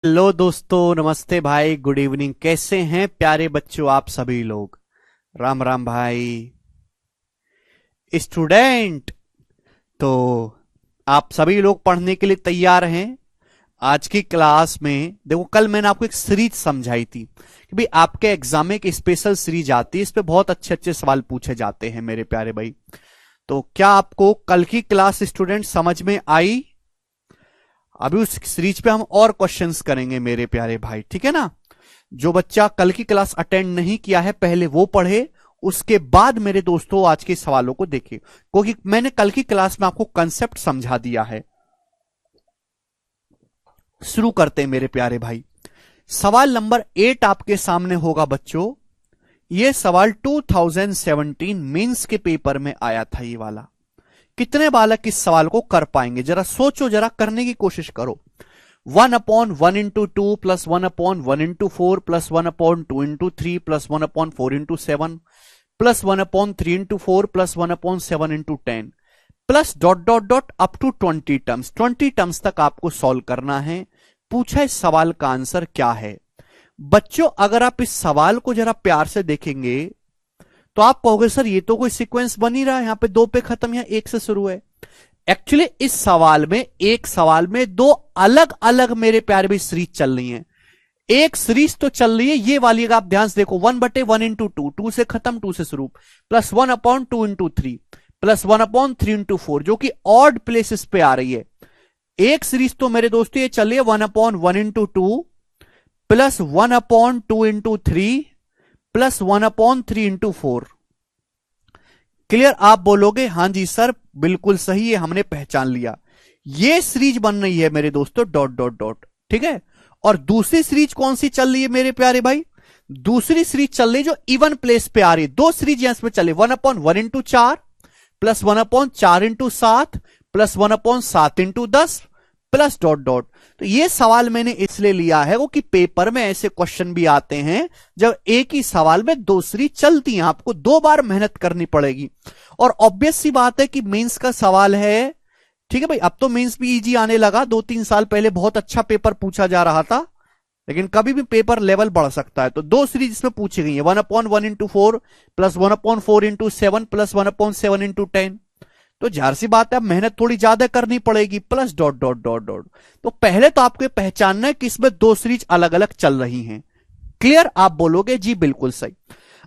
Hello दोस्तों, नमस्ते भाई, गुड इवनिंग। कैसे हैं प्यारे बच्चों आप सभी लोग? राम राम भाई। स्टूडेंट, तो आप सभी लोग पढ़ने के लिए तैयार हैं? आज की क्लास में देखो, कल मैंने आपको एक सीरीज समझाई थी कि भाई आपके एग्जाम में एक स्पेशल सीरीज आती है, इस पे बहुत अच्छे अच्छे सवाल पूछे जाते हैं मेरे प्यारे भाई। तो क्या आपको कल की क्लास स्टूडेंट समझ में आई? अभी उस सीरीज पे हम और क्वेश्चंस करेंगे मेरे प्यारे भाई, ठीक है ना? जो बच्चा कल की क्लास अटेंड नहीं किया है पहले वो पढ़े, उसके बाद मेरे दोस्तों आज के सवालों को देखे, क्योंकि मैंने कल की क्लास में आपको कंसेप्ट समझा दिया है। शुरू करते हैं मेरे प्यारे भाई। सवाल नंबर 8 आपके सामने होगा बच्चों। यह सवाल 2017 मेंस के पेपर में आया था, ये वाला। कितने बालक इस सवाल को कर पाएंगे? जरा सोचो, जरा करने की कोशिश करो। 1/1 into 2 plus 1/1 into 4 plus 1/2 into 3 plus 1/4 into 7 plus 1/3 into 4 plus 1/7 into 10 plus dot dot dot up to 20 terms. 20 terms तक आपको सॉल्व करना है। पूछा इस सवाल का आंसर क्या है? बच्चों, अगर आप इस सवाल को जरा प्यार से देखेंगे तो आप कहोगे सर ये तो कोई सीक्वेंस बन ही रहा है, यहां पे 2 पे खत्म, यहां 1 से शुरू है। एक्चुअली इस सवाल में, एक सवाल में दो अलग अलग मेरे प्यारे भी सीरीज चल रही है। एक सीरीज तो चल रही है ये वाली, अगर आप ध्यान से देखो, 1/1 into 2, 2 से खत्म 2 से शुरू, प्लस 1/2 into 3 प्लस 1/3 into 4, जो कि ऑड प्लेसेस पे आ रही है। एक सीरीज तो मेरे दोस्तों ये चल रही है 1/1 into 2 plus 1/2 into 3 plus 1/3 into 4। Clear? आप बोलोगे हां जी सर बिल्कुल सही है, हमने पहचान लिया। ये सीरीज बन रही है मेरे दोस्तों डॉट डॉट डॉट, ठीक है। और दूसरी सीरीज कौन सी चल रही है मेरे प्यारे भाई? दूसरी सीरीज चल रही है जो इवन प्लेस पे आ रही है। दो सीरीज यहां पे चले, 1/1 into 4 plus 1/4 into 7 plus 1/7 into 10 plus dot dot. तो ये सवाल मैंने इसलिए लिया है वो कि पेपर में ऐसे क्वेश्चन भी आते हैं जब एक ही सवाल में दो सीरीज चलती हैं, आपको 2 बार मेहनत करनी पड़ेगी। और ऑब्वियस सी बात है कि मेंस का सवाल है, ठीक है भाई। अब तो मेंस भी इजी आने लगा, 2-3 साल पहले बहुत अच्छा पेपर पूछा जा रहा था, लेकिन कभी भी पेपर लेवल बढ़ सकता है। तो दो सीरीज इसमें पूछी गई है, 1/1 into 4 plus 1/4 into 7 plus 1/7 into 10। तो जाहिर सी बात है अब मेहनत थोड़ी ज्यादा करनी पड़ेगी, plus dot dot dot dot. तो पहले तो आपको पहचानना है कि इसमें दो सीरीज अलग अलग चल रही हैं। क्लियर? आप बोलोगे जी बिल्कुल सही।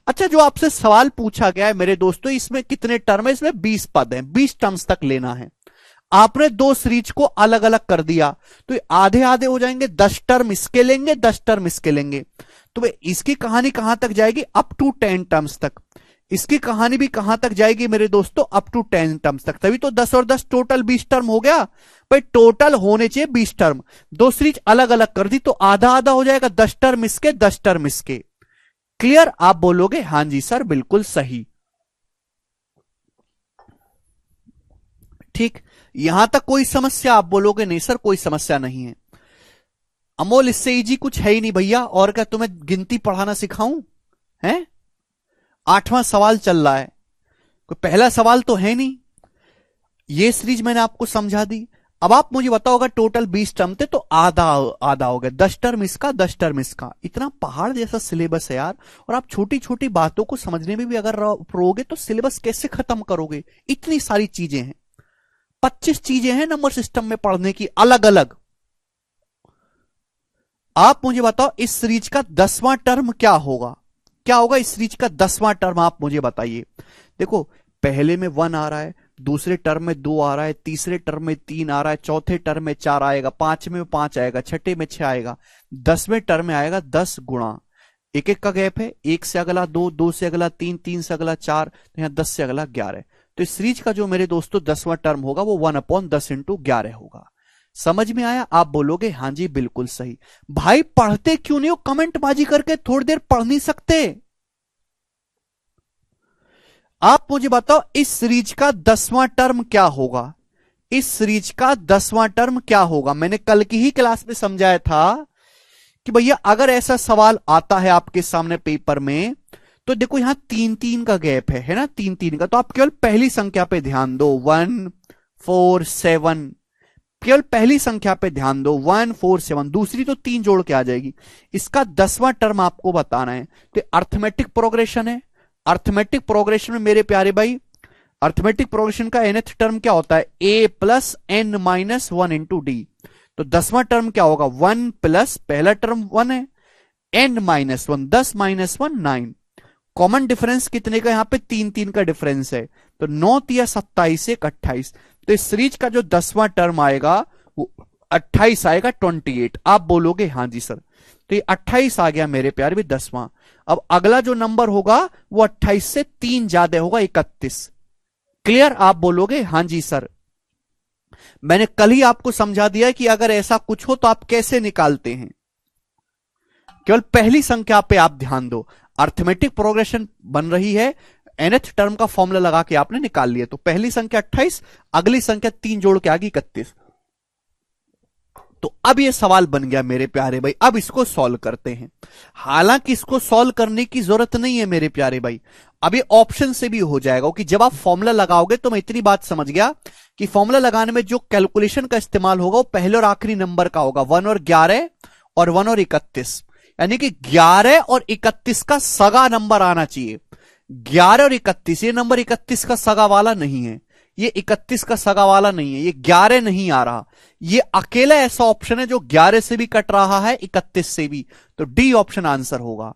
अच्छा, जो आपसे सवाल पूछा गया है मेरे दोस्तों, इसमें कितने टर्म है? इसमें 20 पद हैं, 20 टर्म्स तक लेना है। आपने दो सीरीज को अलग अलग कर दिया तो आधे आधे हो जाएंगे, 10 टर्म इसके लेंगे, 10 टर्म इसके लेंगे। तो इसकी कहानी कहां तक जाएगी? अप टू 10 टर्म्स तक। इसकी कहानी भी कहां तक जाएगी मेरे दोस्तों? अप टू 10 टर्म्स तक। तभी तो 10 और 10 टोटल 20 टर्म हो गया भाई। टोटल होने चाहिए 20 टर्म। दो सीरीज अलग अलग कर दी तो आधा आधा हो जाएगा, 10 टर्म इसके, 10 टर्म इसके। क्लियर? आप बोलोगे हां जी सर बिल्कुल सही। ठीक, यहां तक कोई समस्या? आप बोलोगे नहीं सर कोई समस्या नहीं है। अमोल, इससे इजी कुछ है ही नहीं भैया। और क्या तुम्हें गिनती पढ़ाना सिखाऊं? है 8वां सवाल चल रहा है, कोई पहला सवाल तो है नहीं। ये सीरीज मैंने आपको समझा दी। अब आप मुझे बताओगे टोटल 20 टर्म थे तो आधा आधा हो गया, 10 टर्म इसका, 10 टर्म इसका। इतना पहाड़ जैसा सिलेबस है यार। और आप छोटी छोटी बातों को समझने में भी अगर रहोगे तो सिलेबस कैसे खत्म करोगे? इतनी सारी चीजें हैं, 25 चीजें हैं नंबर सिस्टम में पढ़ने की अलग अलग। आप मुझे बताओ इस सीरीज का 10वां टर्म क्या होगा? क्या होगा इस सीरीज का 10वां टर्म? आप मुझे बताइए। देखो, पहले में 1 आ रहा है, दूसरे टर्म में 2 आ रहा है, तीसरे टर्म में 3 आ रहा है, चौथे टर्म में 4 आएगा, पांचवें में 5 आएगा, छठे में 6 आएगा, 10वें टर्म में आएगा 10 गुणा। एक एक का गैप है, एक से अगला 2, 2 से अगला 3, 3 से अगला 4, तो यहां 10 से अगला 11। तो इस सीरीज का जो मेरे दोस्तों 10वां टर्म होगा वो 1/10 into 11 होगा। समझ में आया? आप बोलोगे हां जी बिल्कुल सही। भाई पढ़ते क्यों नहीं हो? कमेंट बाजी करके थोड़ी देर पढ़ नहीं सकते? आप मुझे बताओ इस सीरीज का 10वां टर्म क्या होगा? इस सीरीज का 10वां टर्म क्या होगा? मैंने कल की ही क्लास में समझाया था कि भैया अगर ऐसा सवाल आता है आपके सामने पेपर में तो देखो यहां 3-3 का गैप है ना, 3-3 का। तो आप केवल पहली संख्या पे ध्यान दो, 1 4 7। केवल पहली संख्या पे ध्यान दो 1 4 7, दूसरी तो 3 जोड़ के आ जाएगी। इसका 10वां टर्म आपको बताना है, तो अर्थमेटिक प्रोग्रेशन है। अर्थमेटिक प्रोग्रेशन में मेरे प्यारे भाई, अर्थमेटिक प्रोग्रेशन का nth टर्म क्या होता है, a plus n minus 1 into D. तो 10वां टर्म क्या होगा, 1 प्लस पहला टर्म 1 है, n minus 1, 10 minus 1 9। Common difference कितने का, यहां पे 3 का डिफरेंस है, तो 9 तिया 27 1 28। तो इस सीरीज का जो 10वां टर्म आएगा वो 28 आएगा 28। आप बोलोगे हाँ जी सर, तो ये 28 आ गया मेरे प्यारे भी 10वां। अब अगला जो नंबर होगा वो 28 से 3 ज्यादा होगा 31। क्लियर, आप बोलोगे हाँ जी सर। मैंने कल ही आपको समझा दिया कि अगर ऐसा कुछ हो तो आप कैसे निकालते हैं। केवल पहली संख्या पे आप ध्यान दो, अर्थमेटिक प्रोग्रेशन बन रही है, nth टर्म का फॉर्मूला लगा के आपने निकाल लिया। तो पहली संख्या 28, अगली संख्या 3 जोड़ के आ गई 31। तो अब ये सवाल बन गया मेरे प्यारे भाई, अब इसको सॉल्व करते हैं। हालांकि इसको सॉल्व करने की जरूरत नहीं है मेरे प्यारे भाई, अब ये ऑप्शन से भी हो जाएगा कि जब आप फॉर्मूला लगाओगे तो मैं इतनी बात समझ गया कि फॉर्मूला लगाने में जो कैलकुलेशन का इस्तेमाल होगा वो पहले और आखिरी नंबर का होगा, 1 और 11 और 1 और 31, यानी कि 11 और 31 का सगा नंबर आना चाहिए। 11 और 31, ये नंबर 31 का सगा वाला नहीं है, ये 31 का सगा वाला नहीं है, ये 11 नहीं आ रहा, ये अकेला ऐसा ऑप्शन है जो 11 से भी कट रहा है 31 से भी, तो डी ऑप्शन आंसर होगा।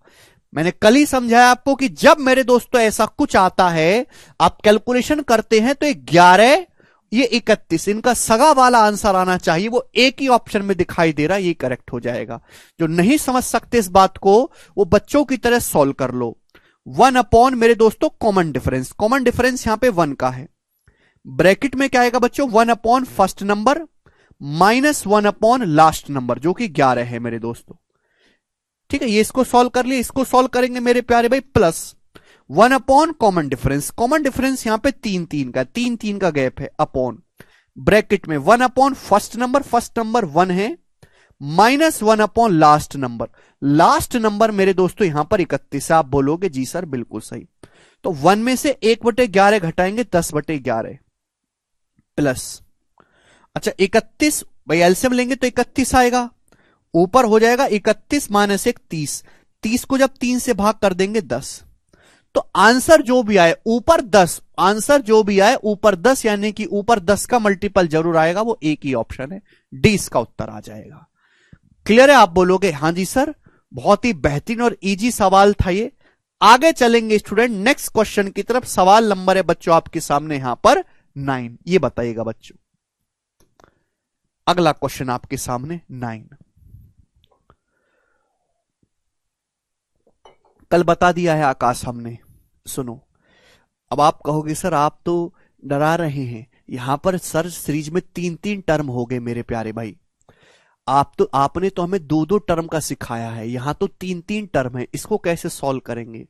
मैंने कल ही समझाया आपको कि जब मेरे दोस्तों ऐसा कुछ आता है, आप कैलकुलेशन करते हैं तो ये 11 ये 31 इनका सगा वाला आंसर आना चाहिए, वो एक ही ऑप्शन में दिखाई दे रहा है, ये करेक्ट हो जाएगा। जो नहीं समझ सकते इस बात को वो बच्चों की तरह सॉल्व कर लो। 1 अपॉन मेरे दोस्तों कॉमन डिफरेंस, कॉमन डिफरेंस यहां पे 1 का है, ब्रैकेट में क्या आएगा बच्चों, 1 upon first number minus 1 upon last number जो कि 11 है मेरे दोस्तों। ठीक है, ये इसको सॉल्व कर लिया, इसको सॉल्व करेंगे मेरे प्यारे भाई, plus 1 upon common difference, common difference यहां पे 3 का 3 का गैप है, अपॉन ब्रैकेट में 1 अपॉन फर्स्ट नंबर 1 है, माइनस 1 अपॉन लास्ट नंबर मेरे दोस्तों यहां पर 31। आप बोलोगे जी सर बिल्कुल सही। तो 1 में से 1/11 घटाएंगे 10/11 प्लस, अच्छा 31 भाई एलसीएम लेंगे तो 31 आएगा, ऊपर हो जाएगा 31 माइनस 1 30, 30 को जब 3 से भाग कर देंगे 10। तो आंसर जो भी आए ऊपर 10, आंसर जो भी आए ऊपर 10, यानी कि ऊपर 10 का मल्टीपल जरूर आएगा, वो एक ही ऑप्शन है, डी इसका उत्तर आ जाएगा। क्लियर है, आप बोलोगे हां जी सर। बहुत ही बेहतरीन और इजी सवाल था ये। आगे चलेंगे स्टूडेंट नेक्स्ट क्वेश्चन की तरफ। सवाल नंबर है बच्चों आपके सामने यहां पर 9, ये बताइएगा बच्चों, अगला क्वेश्चन आपके सामने 9। कल बता दिया है आकाश हमने, सुनो। अब आप कहोगे सर आप तो डरा रहे हैं, यहां पर सर सीरीज में 3 टर्म हो गए मेरे प्यारे भाई, आपने तो हमें 2 टर्म का सिखाया है, यहां तो 3 टर्म है, इसको कैसे सॉल्व करेंगे।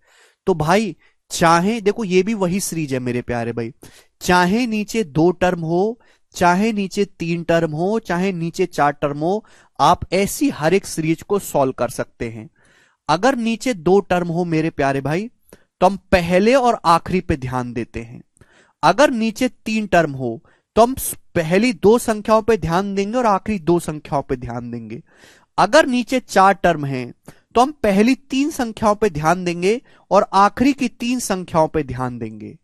तो भाई चाहे देखो ये भी वही सीरीज है मेरे प्यारे भाई, चाहे नीचे 2 टर्म हो, चाहे नीचे 3 टर्म हो, चाहे नीचे 4 टर्म हो, आप ऐसी हर एक सीरीज को सॉल्व कर सकते हैं। अगर नीचे 2 टर्म हो मेरे प्यारे भाई तो हम पहले और आखिरी पे ध्यान देते हैं, अगर नीचे 3 टर्म हो तो हम पहली 2 संख्याओं पे ध्यान देंगे और आखिरी 2 संख्याओं पे ध्यान देंगे। अगर नीचे 4 टर्म हैं तो हम पहली 3 संख्याओं पे ध्यान देंगे और आखिरी की 3 संख्याओं पे ध्यान देंगे।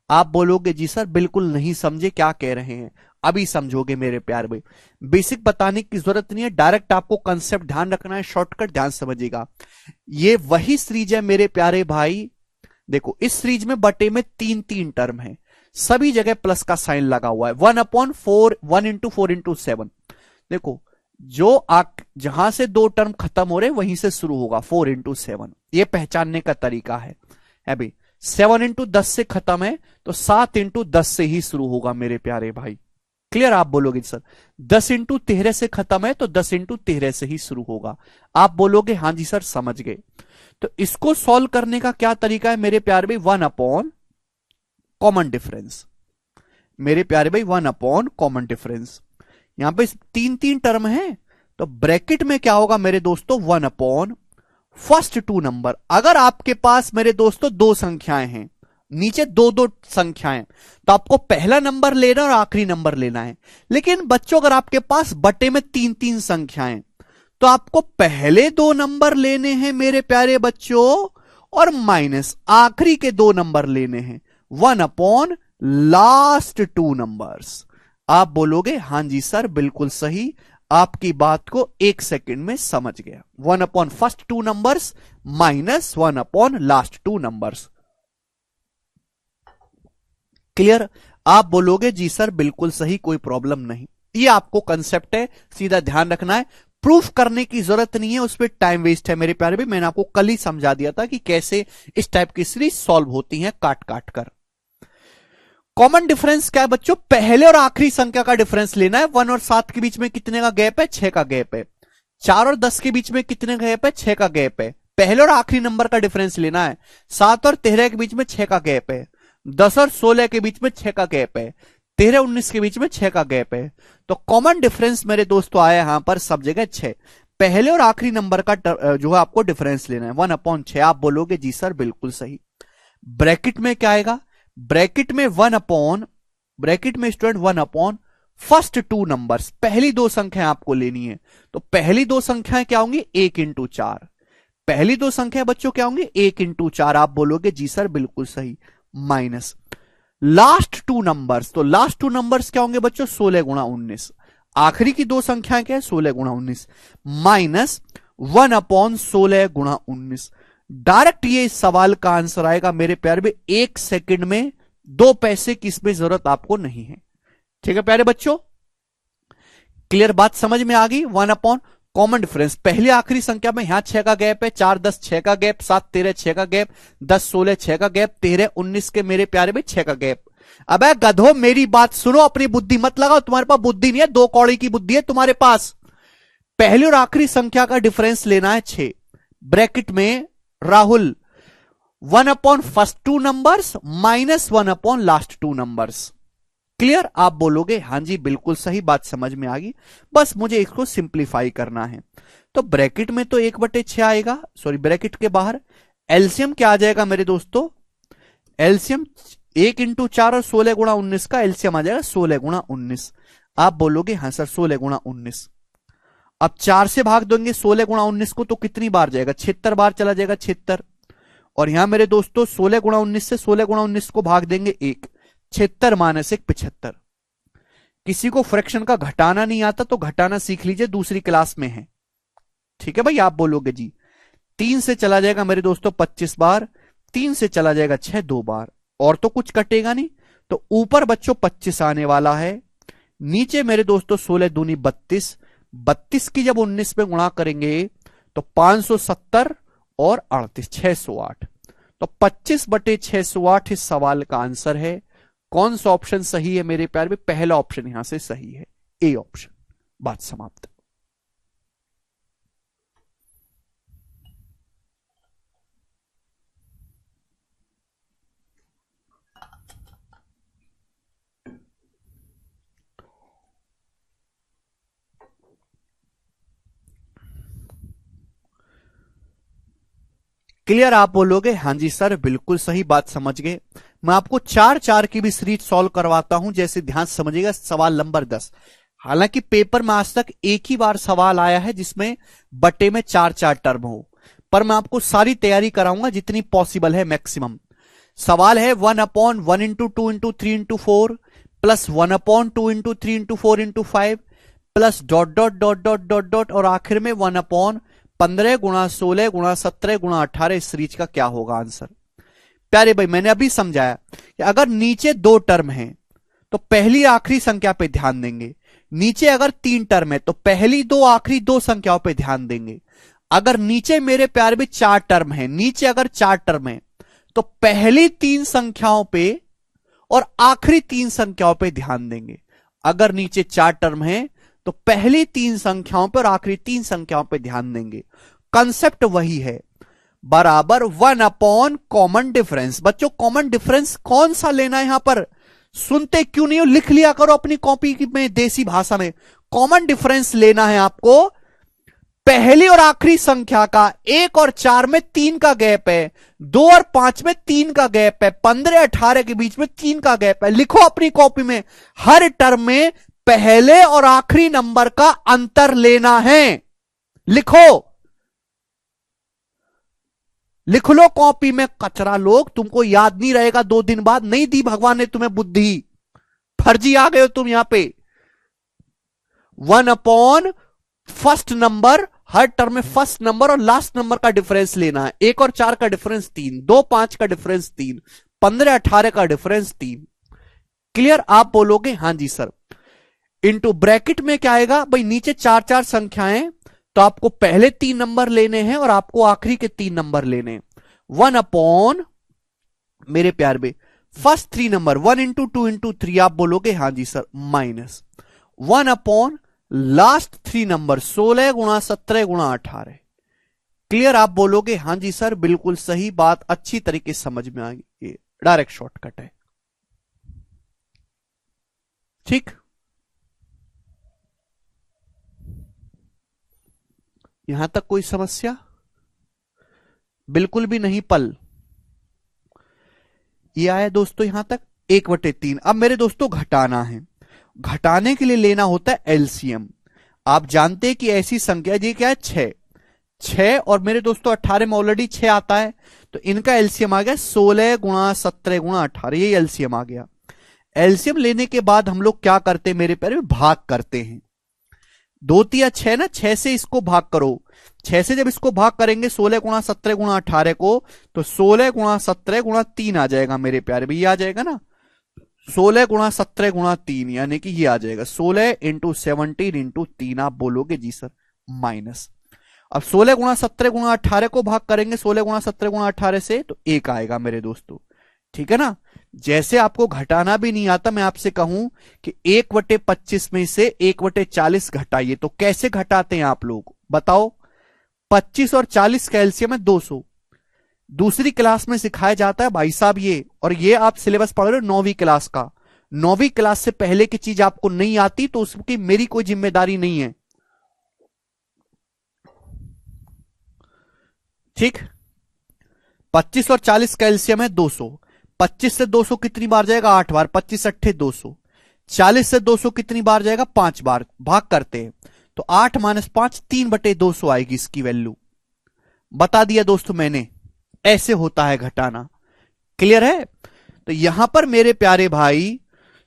आप बोलोगे जी सर बिल्कुल नहीं समझे क्या कह रहे हैं, अभी समझोगे मेरे प्यारे भाई। बेसिक बताने की जरूरत नहीं है, डायरेक्ट आपको कंसेप्ट ध्यान रखना है, शॉर्टकट ध्यान समझिएगा। ये वही सीरीज है मेरे प्यारे भाई, देखो इस सीरीज में बटे में 3 टर्म है, सभी जगह प्लस का साइन लगा हुआ है, 1/4 1 इंटू 4 इंटू 7। देखो जो जहां से 2 टर्म खत्म हो रहे वहीं से शुरू होगा 4 इंटू 7, यह पहचानने का तरीका है भाई। 7 इंटू 10 से खत्म है तो 7 इंटू 10 से ही शुरू होगा मेरे प्यारे भाई। क्लियर, आप बोलोगे सर 10 इंटू 13 से खत्म है तो 10 इंटू 13 से ही शुरू होगा। आप बोलोगे हां जी सर समझ गए। तो इसको सॉल्व करने का क्या तरीका है मेरे प्यारे भाई, 1 अपॉन कॉमन डिफरेंस। मेरे प्यारे भाई 1 अपॉन कॉमन डिफरेंस, यहां पे 3 टर्म है तो ब्रैकेट में क्या होगा मेरे दोस्तों, 1 अपॉन फर्स्ट 2 नंबर। अगर आपके पास मेरे दोस्तों 2 संख्याएं हैं, नीचे दो दो संख्याएं, तो आपको पहला नंबर लेना और आखिरी नंबर लेना है। लेकिन बच्चों अगर आपके पास बटे में तीन तीन संख्याएं, तो आपको पहले दो नंबर लेने हैं मेरे प्यारे बच्चों, और माइनस आखिरी के दो नंबर लेने हैं, 1 लास्ट टू नंबर्स। आप बोलोगे हां जी सर बिल्कुल सही, आपकी बात को 1 सेकंड में समझ गया। 1 first two numbers minus 1 last two numbers. Clear? आप बोलोगे जी सर बिल्कुल सही, कोई प्रॉब्लम नहीं। ये आपको कंसेप्ट है, सीधा ध्यान रखना है, प्रूफ करने की जरूरत नहीं है, उस पर टाइम वेस्ट है मेरे प्यारे भी। मैंने आपको कल ही समझा दिया था कि कैसे इस टाइप की सीरीज सॉल्व होती हैं काट काट कर। कॉमन डिफरेंस क्या है बच्चों? पहले और आखिरी संख्या का डिफरेंस लेना है। 1 और 7 के बीच में कितने का गैप है? 6 का गैप है। 4 और 10 के बीच में कितने का गैप है? 6 का गैप है। पहले और आखिरी नंबर का डिफरेंस लेना है। 7 और 13 के बीच में 6 का गैप है। 10 और 16 के बीच में 6 का गैप है। 13 19 के बीच में 6 का गैप है। तो कॉमन डिफरेंस मेरे दोस्तों आया यहां पर सब जगह 6। पहले और आखिरी नंबर का जो है आपको डिफरेंस लेना है 1/6। आप बोलोगे जी सर बिल्कुल सही। ब्रैकेट में क्या आएगा? ब्रैकेट में स्टूडेंट 1 फर्स्ट टू नंबर्स, पहली दो संख्याएं आपको लेनी है। तो पहली दो संख्याएं क्या होंगी? 1 × 4। पहली दो संख्याएं बच्चों क्या होंगी? 1 × 4। आप बोलोगे जी सर बिल्कुल सही। माइनस लास्ट टू नंबर्स, तो लास्ट टू नंबर्स क्या होंगे बच्चों? 16 × 19। आखिरी की दो संख्याएं क्या है? 16 × 19 माइनस 1/16 × 19। डायरेक्ट ये इस सवाल का आंसर आएगा मेरे प्यारे में 1 सेकंड में। 2 पैसे की इसमें जरूरत आपको नहीं है। ठीक है प्यारे बच्चों, क्लियर बात समझ में आ गई? 1 कॉमन डिफरेंस, पहली आखिरी संख्या में यहां 6 का गैप है, 4 10 6 का गैप, 7 13 6 का गैप, 10 16 6 का गैप, 13 19 के मेरे प्यारे में 6 का गैप। अबे गधो मेरी बात सुनो, अपनी बुद्धि मत लगाओ, तुम्हारे पास बुद्धि नहीं है, 2 कौड़ी की बुद्धि है तुम्हारे पास। पहली और आखिरी संख्या का डिफरेंस लेना है 6। ब्रैकेट में Rahul 1 first two numbers minus 1 last two numbers. Clear? आप बोलोगे हां जी बिल्कुल सही, बात समझ में आ गई, बस मुझे इसको सिंप्लीफाई करना है। तो ब्रैकेट में तो 1/6 आएगा, सॉरी ब्रैकेट के बाहर एलसीएम क्या आ जाएगा मेरे दोस्तों? एलसीएम 1 × 4 और 16 × 19 का एलसीएम आ जाएगा 16 × 19। आप बोलोगे हां सर 16 × 19। अब 4 से भाग देंगे 16 × 19 को, तो कितनी बार जाएगा? 76 बार चला जाएगा, 76। और यहां मेरे दोस्तों 16 × 19 से 16 × 19 को भाग देंगे 1, 76 - 1 75। किसी को फ्रैक्शन का घटाना नहीं आता तो घटाना सीख लीजिए, दूसरी क्लास में है। ठीक है भाई? आप बोलोगे जी 3 से चला जाएगा मेरे दोस्तों 25 बार, 3 से चला जाएगा 6 2 बार, और तो कुछ कटेगा नहीं। तो ऊपर बच्चों 25 आने वाला है, नीचे मेरे दोस्तों 16 दूनी 32, 32 की जब 19 में गुणा करेंगे तो 570 और 38 608। तो 25/608 इस सवाल का आंसर है। कौन सा ऑप्शन सही है मेरे प्यार में? पहला ऑप्शन यहां से सही है, ए ऑप्शन। बात समाप्त। क्लियर? आप बोलोगे हां जी सर बिल्कुल सही, बात समझ गए। मैं आपको 4 की भी सीरीज सॉल्व करवाता हूं, जैसे ध्यान समझिएगा। सवाल नंबर 10, हालांकि पेपर में आज तक एक ही बार सवाल आया है जिसमें बटे में 4 टर्म हो, पर मैं आपको सारी तैयारी कराऊंगा जितनी पॉसिबल है मैक्सिमम। सवाल है 1/1 × 2 × 3 × 4 plus 1/2 × 3 × 4 × 5 plus dot dot dot dot dot dot, और आखिर में 1/15 × 16 × 17 × 18। इस सीरीज का क्या होगा आंसर? प्यारे भाई मैंने अभी समझाया कि अगर नीचे 2 टर्म हैं तो पहली आखिरी संख्या पे ध्यान देंगे, नीचे अगर 3 टर्म है तो पहली 2 आखिरी 2 संख्याओं पे ध्यान देंगे। अगर नीचे मेरे प्यारे भी 4 टर्म है, नीचे अगर 4 टर्म है तो पहली 3 संख्याओं पे और आखिरी 3 संख्याओं पे ध्यान देंगे। अगर नीचे 4 टर्म है तो पहली 3 संख्याओं पर और आखिरी 3 संख्याओं पे ध्यान देंगे। कंसेप्ट वही है, बराबर 1 कॉमन डिफरेंस। बच्चों कॉमन डिफरेंस कौन सा लेना है यहां पर? सुनते क्यों नहीं हो? लिख लिया करो अपनी कॉपी में देसी भाषा में। कॉमन डिफरेंस लेना है आपको पहली और आखिरी संख्या का 1 और 4 में 3 का गैप है, 2 और 5 में 3 का गैप है, 15 18 के बीच में 3 का गैप है। लिखो अपनी कॉपी में, हर टर्म में पहले और आखिरी नंबर का अंतर लेना है। लिखो, लिख लो कॉपी में। कचरा लोग, तुमको याद नहीं रहेगा 2 दिन बाद। नहीं दी भगवान ने तुम्हें बुद्धि, फर्जी आ गए हो तुम यहां पे। 1 अपॉन फर्स्ट नंबर, हर टर्म में फर्स्ट नंबर और लास्ट नंबर का डिफरेंस लेना है। 1 और 4 का डिफरेंस 3, 2 5 का डिफरेंस 3, 15 18 का डिफरेंस 3। क्लियर? आप बोलोगे हां जी सर। इनटू ब्रैकेट में क्या आएगा भाई, नीचे 4 4 संख्याएं, तो आपको पहले 3 नंबर लेने हैं और आपको आखिरी के 3 नंबर लेने हैं। 1 अपॉन मेरे प्यार में फर्स्ट 3 नंबर 1 इंटू 2 इंटू 3, आप बोलोगे हां जी sir, minus 1 upon last 3 number 16 गुणा 17 गुणा 18। क्लियर? आप बोलोगे हां जी सर, बिल्कुल सही बात, अच्छी तरीके से समझ में आ गई, ये डायरेक्ट शॉर्टकट है। ठीक, यहां तक कोई समस्या? बिल्कुल भी नहीं पल। ये आया दोस्तों यहां तक 1/3। अब मेरे दोस्तों घटाना है, घटाने के लिए लेना होता है एलसीएम। आप जानते हैं कि ऐसी संख्या, जी क्या है 6 और मेरे दोस्तों 18 में ऑलरेडी 6 आता है, तो इनका एलसीएम आ गया 16 गुणा 17 गुणा 18, ये एलसीएम आ गया। एलसीएम लेने के बाद हम लोग क्या करते हैं मेरे प्यारे, भाग करते हैं। 2 3 6 ना, 6 से इसको भाग करो। 6 से जब इसको भाग करेंगे 16 गुणा 17 गुणा 18 को, तो 16 गुणा 17 गुणा 3 आ जाएगा मेरे प्यारे भैया, आ जाएगा ना 16 गुणा 17 गुणा 3, यानी कि ये आ जाएगा 16 इंटू 17 इंटू 3। आप बोलोगे जी सर माइनस। अब 16 गुणा 17 गुणा 18 को भाग करेंगे 16 गुणा 17 गुणा 18 से, तो 1 आएगा मेरे दोस्तों। ठीक है ना? जैसे आपको घटाना भी नहीं आता, मैं आपसे कहूं कि 1/25 में से 1/40 घटाइए, तो कैसे घटाते हैं आप लोग बताओ? 25 और 40 का एलसीएम है 200। दूसरी क्लास में सिखाया जाता है भाई साहब ये, और ये आप सिलेबस पढ़ रहे हो 9वीं क्लास का। 9वीं क्लास से पहले की चीज आपको नहीं आती तो उसकी मेरी कोई जिम्मेदारी नहीं है। ठीक, 25 और 40 का एलसीएम है 200। 25 से 200 कितनी बार जाएगा? 8 बार। 25 अट्ठे 200। 40 से 200 कितनी बार जाएगा? 5 बार। भाग करते हैं तो 8 - 5 3/200 आएगी इसकी वैल्यू। बता दिया दोस्तों मैंने, ऐसे होता है घटाना। क्लियर है? तो यहां पर मेरे प्यारे भाई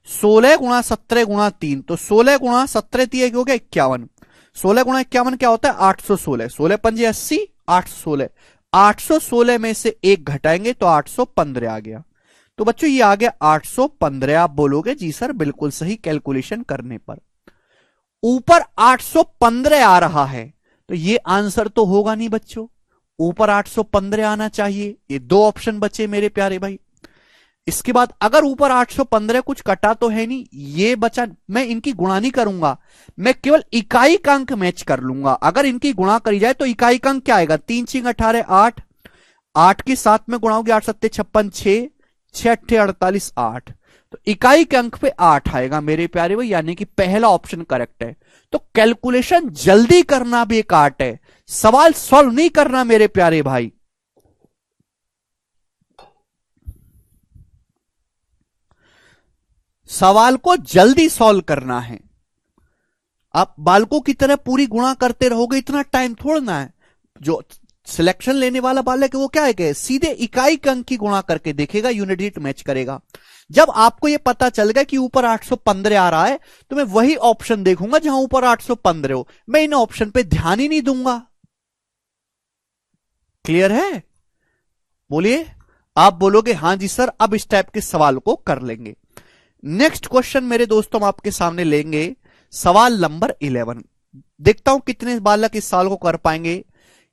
16 गुणा 17 गुणा 3, तो 16 गुणा 17 3 हो गया 51। 16 गुणा 51 क्या होता है? 816। 16 पंजे 80, 816। 816 में से 1 घटाएंगे तो 815 आ गया। तो बच्चों ये आ गया 815। आप बोलोगे जी सर बिल्कुल सही, कैलकुलेशन करने पर ऊपर 815 आ रहा है, तो ये आंसर तो होगा नहीं बच्चों, ऊपर 815 आना चाहिए। ये 2 ऑप्शन बचे मेरे प्यारे भाई। इसके बाद अगर ऊपर 815 कुछ कटा तो है नहीं, ये बचा, मैं इनकी गुणा नहीं करूंगा, मैं केवल इकाई का अंक मैच कर लूंगा। अगर इनकी गुणा करी जाए तो इकाई का अंक क्या आएगा? 3 6 18 8, 8 के साथ में गुणा होगी 8 7 56 6, 6 8 48 8, तो इकाई के अंक पे 8 आएगा मेरे प्यारे भाई, यानी कि पहला ऑप्शन करेक्ट है। तो कैलकुलेशन जल्दी करना भी एक आर्ट है, सवाल सॉल्व नहीं करना मेरे प्यारे भाई। सवाल को जल्दी सॉल्व करना है। आप बालकों की तरह पूरी गुणा करते रहोगे, इतना टाइम थोड़ना है। जो सिलेक्शन लेने वाला बालक है वो क्या है कि सीधे इकाई के अंक की गुणा करके देखेगा, यूनिट डिजिट मैच करेगा। जब आपको यह पता चल गया कि ऊपर 815 आ रहा है, तो मैं वही ऑप्शन देखूंगा जहां ऊपर 815 हो, मैं इन ऑप्शन पे ध्यान ही नहीं दूंगा। क्लियर है? बोलिए। आप बोलोगे हां जी सर, अब इस टाइप के सवाल को कर लेंगे। नेक्स्ट क्वेश्चन मेरे दोस्तों हम आपके सामने लेंगे, सवाल नंबर 11। देखता हूं कितने बालक इस सवाल को कर पाएंगे।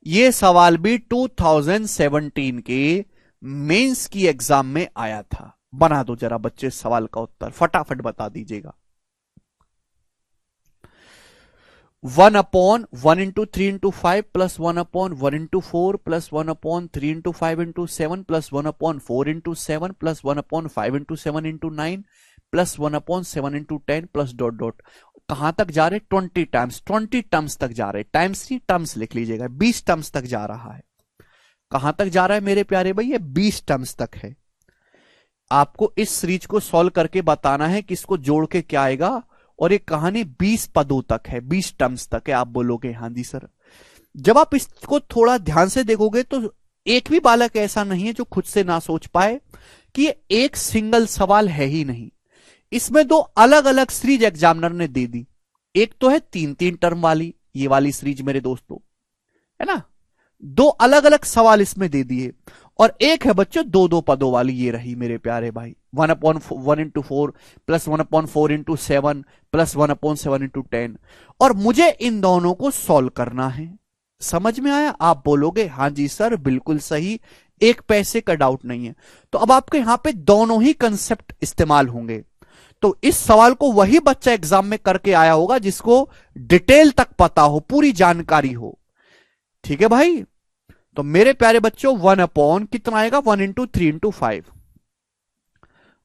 यह सवाल भी 2017 के मेंस की एग्जाम में आया था। बना दो जरा बच्चे सवाल का उत्तर, फटाफट बता दीजिएगा। 1/1 × 3 × 5 plus 1/1 × 4 plus 1/3 × 5 × 7 plus 1/4 × 7 plus 1/5 × 7 × 9 plus 1/7 × 10 plus dot dot. कहां तक जा रहे? 20 टर्म्स, 20 टर्म्स तक जा रहे, टाइम्स नहीं टर्म्स लिख लीजिएगा, 20 टर्म्स तक जा रहा है। कहां तक जा रहा है मेरे प्यारे भाई? ये 20 टर्म्स तक है। आपको इस सीरीज को सॉल्व करके बताना है कि इसको जोड़ के क्या आएगा, और ये कहानी 20 पदों तक है, 20 टर्म्स तक है। आप बोलोगे हाँ जी सर। जब आप इसको थोड़ा ध्यान से देखोगे तो एक भी बालक ऐसा नहीं है जो खुद से ना सोच पाए कि ये एक सिंगल सवाल है ही नहीं, इसमें दो अलग अलग सीरीज एग्जामिनर ने दे दी। एक तो है 3-3 टर्म वाली, ये वाली सीरीज मेरे दोस्तों, है ना, दो अलग अलग सवाल इसमें दे दिए, और एक है बच्चों 2-2 पदों वाली, ये रही मेरे प्यारे भाई, 1/1 × 4 प्लस 1/4 × 7 प्लस 1/7 × 10, और मुझे इन दोनों को सॉल्व करना है। समझ में आया? आप बोलोगे हाँ जी सर बिल्कुल सही, एक पैसे का डाउट नहीं है। तो अब आपके यहां पे दोनों ही कंसेप्ट इस्तेमाल होंगे। तो इस सवाल को वही बच्चा एग्जाम में करके आया होगा जिसको डिटेल तक पता हो, पूरी जानकारी हो। ठीक है भाई? तो मेरे प्यारे बच्चों 1/, कितना आएगा? 1 × 3 × 5,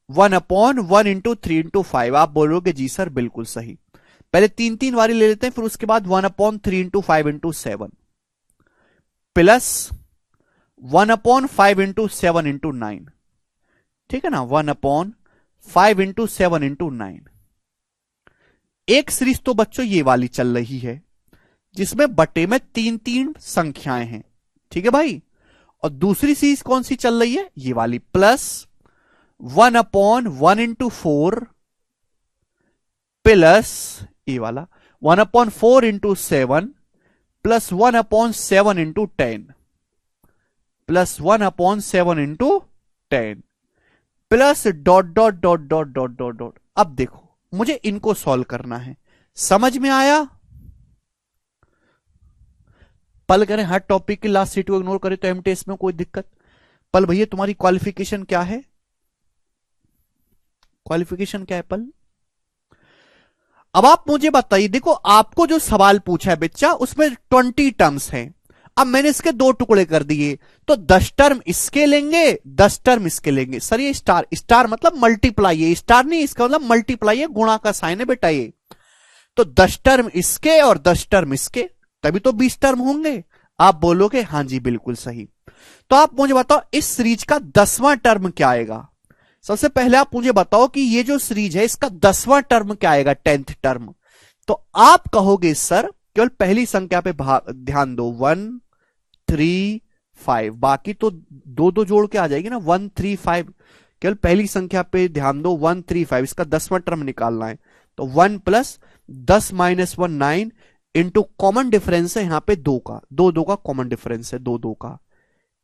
1/1 × 3 × 5। आप बोलोगे जी सर बिल्कुल सही। पहले 3-3 वाली ले लेते हैं, फिर उसके बाद 1/3 × 5 × 7 प्लस 1/5 × 7 × 9। ठीक है ना, 1/5 × 7 × 9। एक सीरीज तो बच्चों ये वाली चल रही है जिसमें बटे में 3-3 संख्याएं हैं। ठीक है भाई? और दूसरी सीरीज कौन सी चल रही है? ये वाली, प्लस 1/1 × 4 प्लस ये वाला 1/4 × 7 plus 1/7 × 10 plus 1/7 × 10 plus dot dot dot dot dot dot dot. अब देखो मुझे इनको सॉल्व करना है। समझ में आया? पल करें हर टॉपिक की लास्ट सीट को इग्नोर करें तो एमटीएस में कोई दिक्कत? पल भैया तुम्हारी क्वालिफिकेशन क्या है? क्वालिफिकेशन क्या है पल? अब आप मुझे बताइए, देखो आपको जो सवाल पूछा है बच्चा उसमें 20 टर्म्स हैं। अब मैंने इसके 2 टुकड़े कर दिए, तो 10 टर्म इसके लेंगे, 10 टर्म इसके लेंगे। सर ये स्टार, स्टार मतलब मल्टीप्लाई है, स्टार नहीं, इसका मतलब मल्टीप्लाई है, गुणा का साइन है बेटा ये। तो 10 टर्म इसके और 10 टर्म इसके, तभी तो 20 टर्म होंगे। आप बोलोगे हाँ जी बिल्कुल सही। तो आप मुझे बताओ इस सीरीज का 10वां टर्म क्या आएगा? सबसे पहले आप मुझे बताओ कि ये जो सीरीज है इसका 10वां टर्म क्या आएगा, 10th टर्म। तो आप कहोगे सर केवल पहली संख्या पे ध्यान दो, 1 3 5, बाकी तो 2-2 जोड़ के आ जाएगी ना, 1 3 5। केवल पहली संख्या पे ध्यान दो, 1 3 5, इसका 10वां टर्म निकालना है। तो 1 plus 10 minus 1 9 into common difference है यहां पे 2 का, 2 का कॉमन डिफरेंस है, 2 का।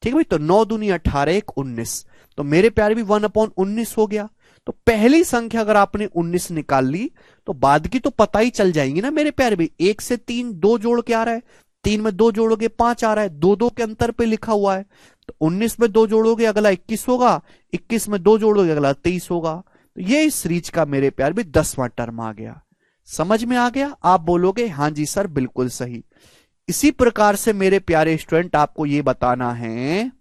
ठीक है भाई? तो 9 दूनी 18, 1 19। तो मेरे प्यारे भी 1/19 हो गया। तो पहली संख्या अगर आपने 19 निकाल ली तो बाद की तो पता ही चल जाएंगी ना मेरे प्यारे भी। 1 से 3 2 जोड़ के आ रहा है, 3 में 2 जोड़ोगे 5 आ रहा है, 2 के अंतर पे लिखा हुआ है। तो 19 में 2 जोड़ोगे अगला 21 होगा, 21 में 2 जोड़ोगे अगला 23 होगा। तो ये इस सीरीज का मेरे प्यारे भी 10वां टर्म आ गया। समझ में आ गया? आप बोलोगे हाँ जी सर बिल्कुल सही। इसी प्रकार से मेरे प्यारे स्टूडेंट आपको यह बताना है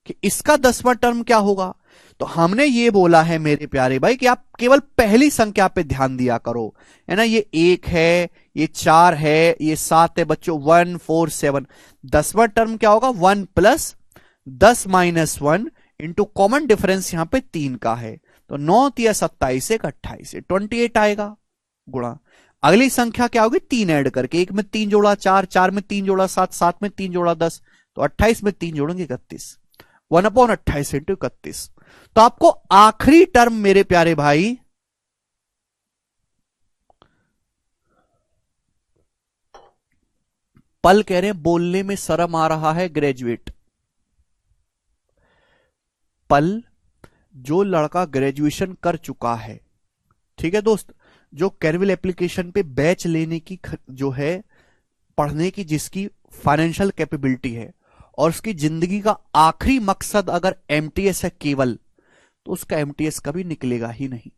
कि इसका 10वां टर्म क्या होगा। तो हमने ये बोला है मेरे प्यारे भाई कि आप केवल पहली संख्या पे ध्यान दिया करो, है ना। ये 1 है, ये 4 है, ये 7 है बच्चों, 1 4 7। 10वां टर्म क्या होगा? 1 plus 10 minus 1 into common difference यहां पे 3 का है। तो 9 या 27 1 28 है, 28 आएगा गुणा। अगली संख्या क्या होगी? 3 ऐड करके, 1 में 3 जोड़ा 4, 4 में 3 जोड़ा 7, 7 में 3 जोड़ा 10, तो 28 में 3 जोड़ेंगे 31, 1/28 इंटू 31। तो आपको आखिरी टर्म मेरे प्यारे भाई पल कह रहे हैं बोलने में शर्म आ रहा है ग्रेजुएट। पल जो लड़का ग्रेजुएशन कर चुका है, ठीक है दोस्त, जो कैरविल एप्लीकेशन पे बैच लेने की जो है पढ़ने की जिसकी फाइनेंशियल कैपेबिलिटी है और उसकी जिंदगी का आखिरी मकसद अगर एमटीएस है केवल, तो उसका एमटीएस कभी निकलेगा ही नहीं।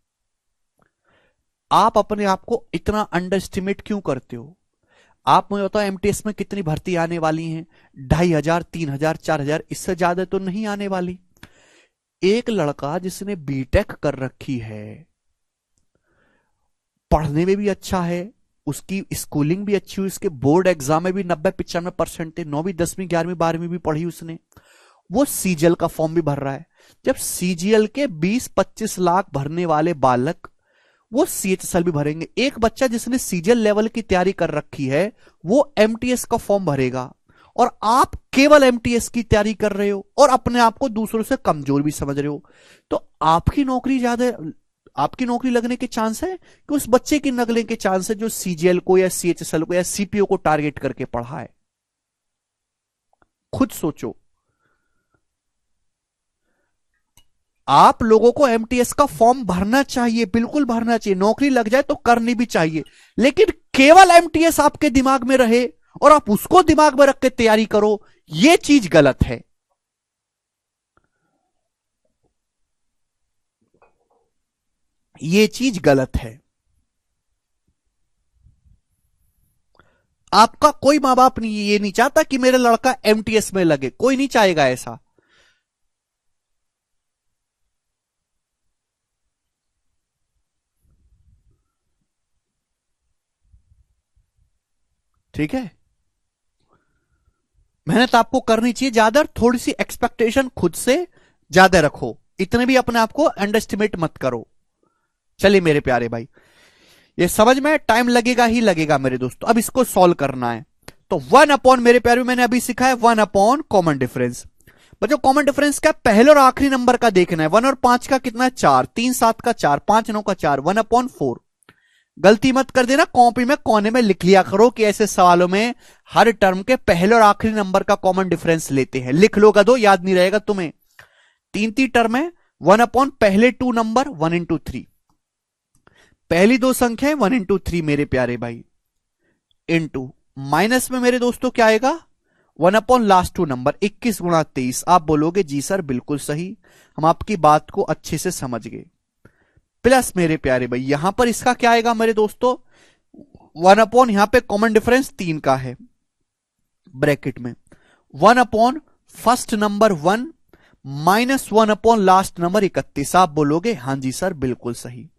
आप अपने आप को इतना अंडर एस्टिमेट क्यों करते हो? आप मुझे बताओ एमटीएस में कितनी भर्ती आने वाली हैं? 2500, 3000, 4000, इससे ज्यादा तो नहीं आने वाली। एक लड़का जिसने बीटेक कर रखी है पढ़ने में भी अच्छा है, उसकी स्कूलिंग भी अच्छी हुई, उसके बोर्ड एग्जाम में भी 90-95% थे, 9वीं 10वीं 11वीं 12वीं भी पढ़ी उसने। वो सीजीएल का फॉर्म भी भर रहा है। जब सीजीएल के 20-25 लाख भरने वाले बालक वो सीएचएसएल भी भरेंगे, एक बच्चा जिसने सीजीएल लेवल की तैयारी कर रखी है वो एमटीएस का फॉर्म भरेगा, और आप केवल एमटीएस की तैयारी कर रहे हो और अपने आप को दूसरों से कमजोर भी समझ रहे हो, तो आपकी नौकरी ज्यादा, आपकी नौकरी लगने के चांस है कि उस बच्चे की लगने के चांस है जो सीजीएल को या सीएचएसएल को या सीपीओ को टारगेट करके पढ़ा है। खुद सोचो। आप लोगों को एमटीएस का फॉर्म भरना चाहिए, बिल्कुल भरना चाहिए, नौकरी लग जाए तो करनी भी चाहिए, लेकिन केवल एमटीएस आपके दिमाग में रहे और आप उसको दिमाग में रख के तैयारी करो, यह चीज गलत है। यह चीज गलत है। आपका कोई मां बाप नहीं, ये नहीं चाहता कि मेरा लड़का एमटीएस में लगे, कोई नहीं चाहेगा ऐसा। ठीक है, मेहनत आपको करनी चाहिए ज्यादा, थोड़ी सी एक्सपेक्टेशन खुद से ज्यादा रखो, इतने भी अपने आप को अंडरएस्टिमेट मत करो। चलिए मेरे प्यारे भाई, ये समझ में टाइम लगेगा ही लगेगा मेरे दोस्तों। अब इसको सॉल्व करना है, तो 1 अपॉन, मेरे प्यारे मैंने अभी सीखा है 1 अपॉन कॉमन डिफरेंस। बच्चों कॉमन डिफरेंस का पहले और आखिरी नंबर का देखना है। 1 और 5 का कितना है 4, 3 7 का 4, 5 9 का 4, 1 अपॉन 4। गलती मत कर देना, कॉपी में कोने में लिख लिया करो कि ऐसे सवालों में हर टर्म के पहले और आखिरी नंबर का कॉमन डिफरेंस लेते हैं। लिख लो गधो, याद नहीं रहेगा तुम्हें। 3 टर्म है, 1 अपॉन पहले 2 नंबर 1 इंटू 3, पहली 2 संख्या 1 इंटू 3 मेरे प्यारे भाई, इंटू माइनस में मेरे दोस्तों क्या आएगा 1 अपॉन लास्ट 2 नंबर 21 गुणा 23। आप बोलोगे जी सर बिल्कुल सही, हम आपकी बात को अच्छे से समझ गए। प्लस मेरे प्यारे भाई यहां पर इसका क्या आएगा मेरे दोस्तों 1 अपॉन, यहां पे कॉमन डिफरेंस 3 का है, ब्रैकेट में 1 upon first number 1 minus 1 upon last number 31। आप बोलोगे हां जी सर बिल्कुल सही,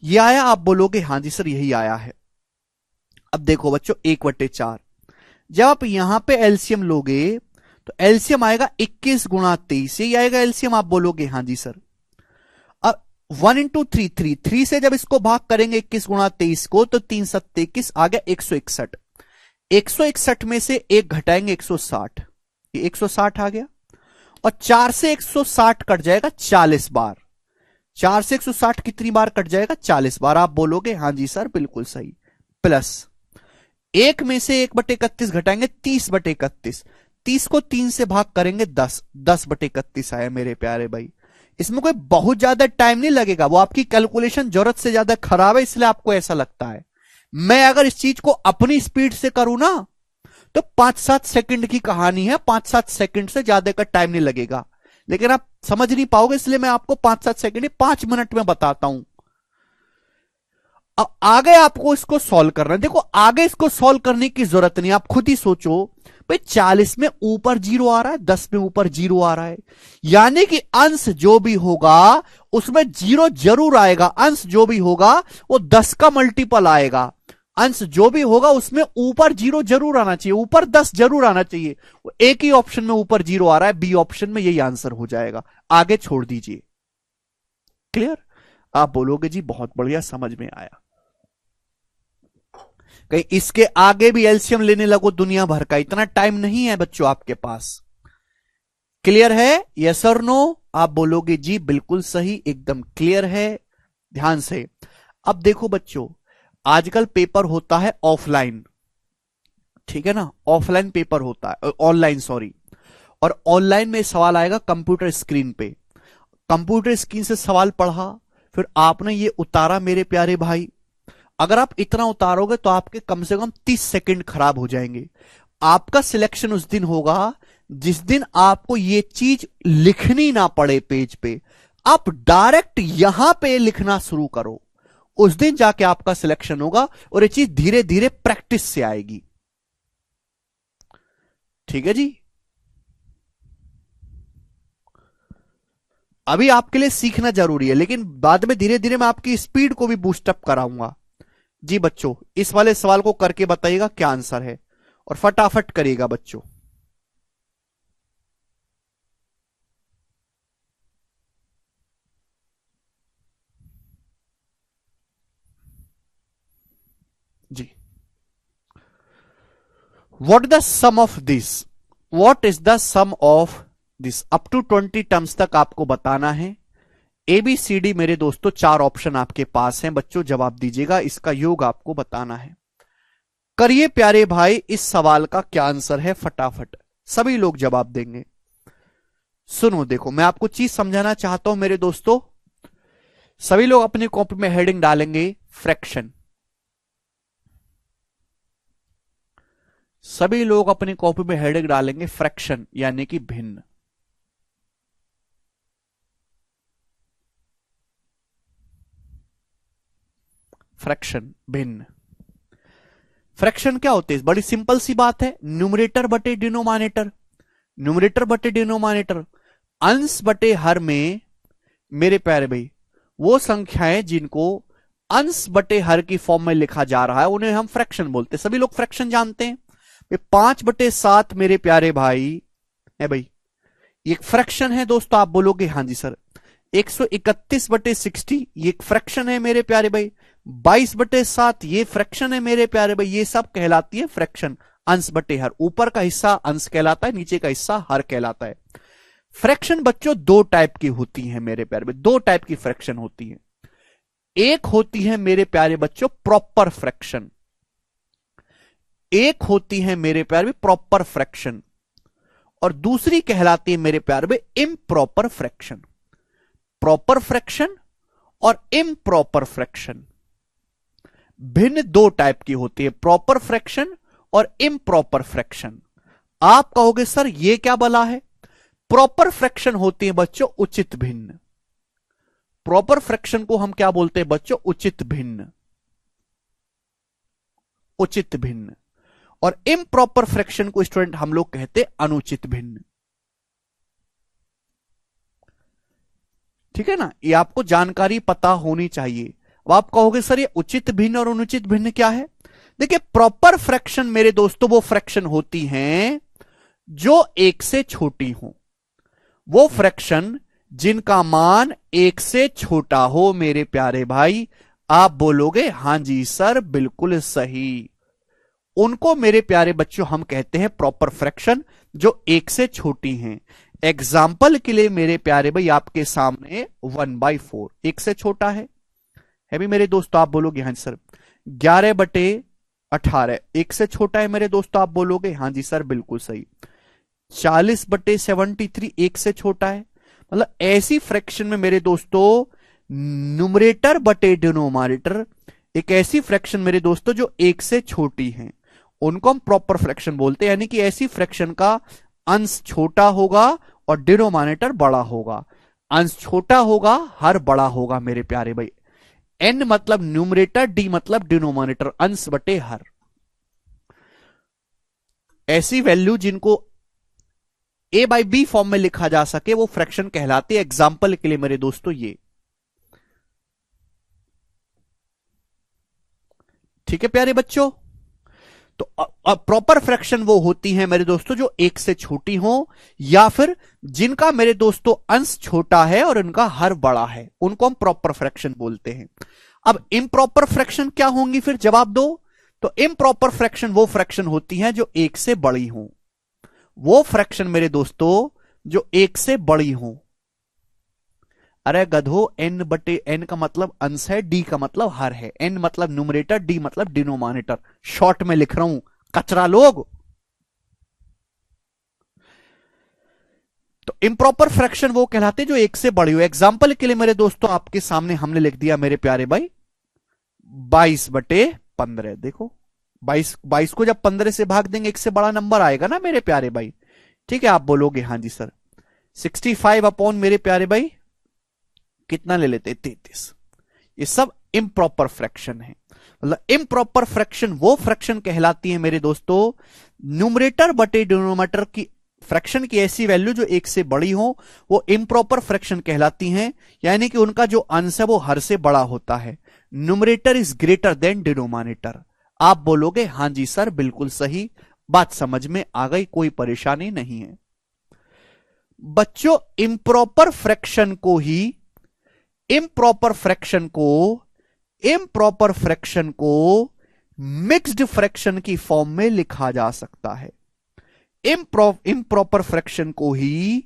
ये आया, आप बोलोगे हां जी सर यही आया है। अब देखो बच्चों 1/4, जब आप यहां पे एलसीएम लोगे तो एलसीएम आएगा 21 गुणा 23, यही आएगा एलसीएम, आप बोलोगे हां जी सर। अब 1 इंटू 3, 3 से जब इसको भाग करेंगे 21 गुणा 23 को तो 3 7 21 आ गया 161। 161 में से 1 घटाएंगे 160, ये 160 आ गया, और 4 से 160 कट जाएगा 40 बार। 4 से 160 कितनी बार कट जाएगा 40 बार। आप बोलोगे हां जी सर बिल्कुल सही। प्लस 1 में से 1/31 घटाएंगे 30/31, 30 को 3 से भाग करेंगे 10, 10/31 आया मेरे प्यारे भाई। इसमें कोई बहुत ज्यादा टाइम नहीं लगेगा, वो आपकी कैलकुलेशन जरूरत से ज्यादा खराब है इसलिए आपको ऐसा लगता है। मैं अगर इस चीज को अपनी स्पीड से करूं ना तो 5-7 सेकंड की कहानी है, 5-7 सेकंड से ज्यादा का टाइम नहीं लगेगा, लेकिन आप समझ नहीं पाओगे इसलिए मैं आपको 5-7 सेकंड 5 मिनट में बताता हूं। अब आगे आपको इसको सॉल्व करना है। देखो आगे इसको सॉल्व करने की जरूरत नहीं, आप खुद ही सोचो भाई 40 में ऊपर 0 आ रहा है, 10 में ऊपर 0 आ रहा है, यानी कि अंश जो भी होगा उसमें 0 जरूर आएगा। अंश जो भी होगा वो 10 का मल्टीपल आएगा, अंश जो भी होगा उसमें ऊपर 0 जरूर आना चाहिए, ऊपर 10 जरूर आना चाहिए। एक ही ऑप्शन में ऊपर 0 आ रहा है, बी ऑप्शन में यही आंसर हो जाएगा, आगे छोड़ दीजिए। क्लियर? आप बोलोगे जी बहुत बढ़िया समझ में आया। कहीं इसके आगे भी एलसीएम लेने लगो दुनिया भर का, इतना टाइम नहीं है बच्चों आपके पास। क्लियर है? यस और नो? आप बोलोगे जी बिल्कुल सही, एकदम क्लियर है। ध्यान से अब देखो बच्चों, आजकल पेपर होता है ऑफलाइन, ठीक है ना, ऑफलाइन पेपर होता है, ऑनलाइन सॉरी, और ऑनलाइन में सवाल आएगा कंप्यूटर स्क्रीन पे। कंप्यूटर स्क्रीन से सवाल पढ़ा, फिर आपने ये उतारा मेरे प्यारे भाई, अगर आप इतना उतारोगे तो आपके कम से कम 30 सेकंड खराब हो जाएंगे। आपका सिलेक्शन उस दिन होगा जिस दिन आपको ये चीज लिखनी ना पड़े पेज पे, आप डायरेक्ट यहां पे लिखना शुरू करो, उस दिन जाके आपका सिलेक्शन होगा, और ये चीज धीरे धीरे प्रैक्टिस से आएगी। ठीक है जी, अभी आपके लिए सीखना जरूरी है, लेकिन बाद में धीरे धीरे मैं आपकी स्पीड को भी बूस्टअप कराऊंगा। जी बच्चों, इस वाले सवाल को करके बताइएगा क्या आंसर है और फटाफट करिएगा बच्चों। जी, what the sum of this, what is the sum of this, up to 20 terms तक आपको बताना है। ABCD मेरे दोस्तों 4 ऑप्शन आपके पास हैं बच्चों, जवाब दीजिएगा, इसका योग आपको बताना है। करिए प्यारे भाई, इस सवाल का क्या आंसर है, फटाफट सभी लोग जवाब देंगे। सुनो देखो, मैं आपको चीज समझाना चाहता हूं मेरे दोस्तों। सभी लोग अपनी कॉपी में हेडिंग डालेंगे फ्रैक्शन, सभी लोग अपनी कॉपी में हेडिंग डालेंगे फ्रैक्शन यानी कि भिन्न। फ्रैक्शन भिन्न, फ्रैक्शन क्या होते हैं, बड़ी सिंपल सी बात है, न्यूमरेटर बटे डिनोमिनेटर, न्यूमरेटर बटे डिनोमिनेटर, अंश बटे हर में मेरे प्यारे भाई वो संख्याएं जिनको अंश बटे हर की फॉर्म में लिखा जा रहा है उन्हें हम फ्रैक्शन बोलते हैं। सभी लोग फ्रैक्शन जानते हैं। 5/7 मेरे प्यारे भाई है भाई, ये एक फ्रैक्शन है दोस्तों। आप बोलोगे हाँ जी सर। 131/60 ये एक फ्रैक्शन है मेरे प्यारे भाई। 22/7 ये फ्रैक्शन है मेरे प्यारे भाई। ये सब कहलाती है फ्रैक्शन, अंश बटे हर। ऊपर का हिस्सा अंश कहलाता है, नीचे का हिस्सा हर कहलाता है। फ्रैक्शन बच्चों दो टाइप की होती है मेरे प्यारे भाई, दो टाइप की फ्रैक्शन होती है। एक होती है मेरे प्यारे बच्चों प्रॉपर फ्रैक्शन, एक होती है मेरे प्यारे भाई प्रॉपर फ्रैक्शन, और दूसरी कहलाती है मेरे प्यारे भाई इम्प्रॉपर फ्रैक्शन। प्रॉपर फ्रैक्शन और इम्प्रॉपर फ्रैक्शन भिन्न दो टाइप की होती है, प्रॉपर फ्रैक्शन और इम्प्रॉपर फ्रैक्शन। आप कहोगे सर ये क्या बला है? प्रॉपर फ्रैक्शन होती है बच्चों उचित भिन्न। प्रॉपर फ्रैक्शन को हम क्या बोलते हैं बच्चों? उचित भिन्न, उचित भिन्न। और इम्प्रॉपर फ्रैक्शन को स्टूडेंट हम लोग कहते हैं अनुचित भिन्न। ठीक है ना, ये आपको जानकारी पता होनी चाहिए। अब आप कहोगे सर ये उचित भिन्न और अनुचित भिन्न क्या है? देखिए प्रॉपर फ्रैक्शन मेरे दोस्तों वो फ्रैक्शन होती हैं जो एक से छोटी हो, वो फ्रैक्शन जिनका मान एक से छोटा हो मेरे प्यारे भाई। आप बोलोगे हां जी सर बिल्कुल सही, उनको मेरे प्यारे बच्चों हम कहते हैं प्रॉपर फ्रैक्शन जो एक से छोटी हैं। एग्जाम्पल के लिए मेरे प्यारे भाई आपके सामने 1/4 एक से छोटा है भी मेरे दोस्तों। आप बोलोगे हाँ जी सर। 11/18 एक से छोटा है मेरे दोस्तों। आप बोलोगे हाँ जी सर बिल्कुल सही। 40/73 एक से छोटा है। मतलब ऐसी फ्रैक्शन में मेरे दोस्तों न्यूमरेटर बटे डिनोमिनेटर एक ऐसी फ्रैक्शन मेरे दोस्तों जो एक से छोटी है, उनको हम प्रॉपर फ्रैक्शन बोलते हैं। यानी कि ऐसी फ्रैक्शन का अंश छोटा होगा और डिनोमिनेटर बड़ा होगा। अंश छोटा होगा, हर बड़ा होगा मेरे प्यारे भाई। n मतलब न्यूमरेटर, d मतलब डिनोमिनेटर, अंश बटे हर। ऐसी वैल्यू जिनको a/b फॉर्म में लिखा जा सके वो फ्रैक्शन कहलाती है। एग्जाम्पल के लिए मेरे दोस्तों ये, ठीक है प्यारे बच्चों। तो प्रॉपर फ्रैक्शन वो होती है मेरे दोस्तों जो एक से छोटी हो या फिर जिनका मेरे दोस्तों अंश छोटा है और उनका हर बड़ा है, उनको हम प्रॉपर फ्रैक्शन बोलते हैं। अब इम्प्रॉपर फ्रैक्शन क्या होंगी फिर जवाब दो। तो इम्प्रॉपर फ्रैक्शन वो फ्रैक्शन होती है जो एक से बड़ी हो, वो फ्रैक्शन मेरे दोस्तों जो एक से बड़ी हो। अरे गधो, n/n का मतलब अंश है, d का मतलब हर है। n मतलब न्यूमरेटर, d मतलब डिनोमिनेटर। शॉर्ट में लिख रहा हूं कचरा लोग। तो इम्प्रॉपर फ्रैक्शन वो कहलाते हैं जो एक से बड़ी हो। एग्जाम्पल के लिए मेरे दोस्तों आपके सामने हमने लिख दिया मेरे प्यारे भाई 22/15। देखो 22 को जब 15 से भाग देंगे एक से बड़ा नंबर आएगा ना मेरे प्यारे भाई। ठीक है, आप बोलोगे हाँ जी सर। 65 अपॉन मेरे प्यारे भाई कितना ले लेते? 33। ये सब इम्प्रॉपर फ्रैक्शन है। मतलब इम्प्रॉपर फ्रैक्शन वो फ्रैक्शन कहलाती है मेरे दोस्तों न्यूमरेटर बटे डिनोमिनेटर की फ्रैक्शन की ऐसी वैल्यू जो एक से बड़ी हो, वो इम्प्रॉपर फ्रैक्शन कहलाती हैं। यानी कि उनका जो अंश है वो हर से बड़ा होता है। Numerator is greater than denominator. आप बोलोगे हां जी सर बिल्कुल सही, बात समझ में आ गई, कोई परेशानी नहीं है। बच्चों इम्प्रॉपर फ्रैक्शन को ही इम्प्रॉपर फ्रैक्शन को इम्प्रॉपर फ्रैक्शन को मिक्स्ड फ्रैक्शन की फॉर्म में लिखा जा सकता है। इम्प्रॉपर फ्रैक्शन को ही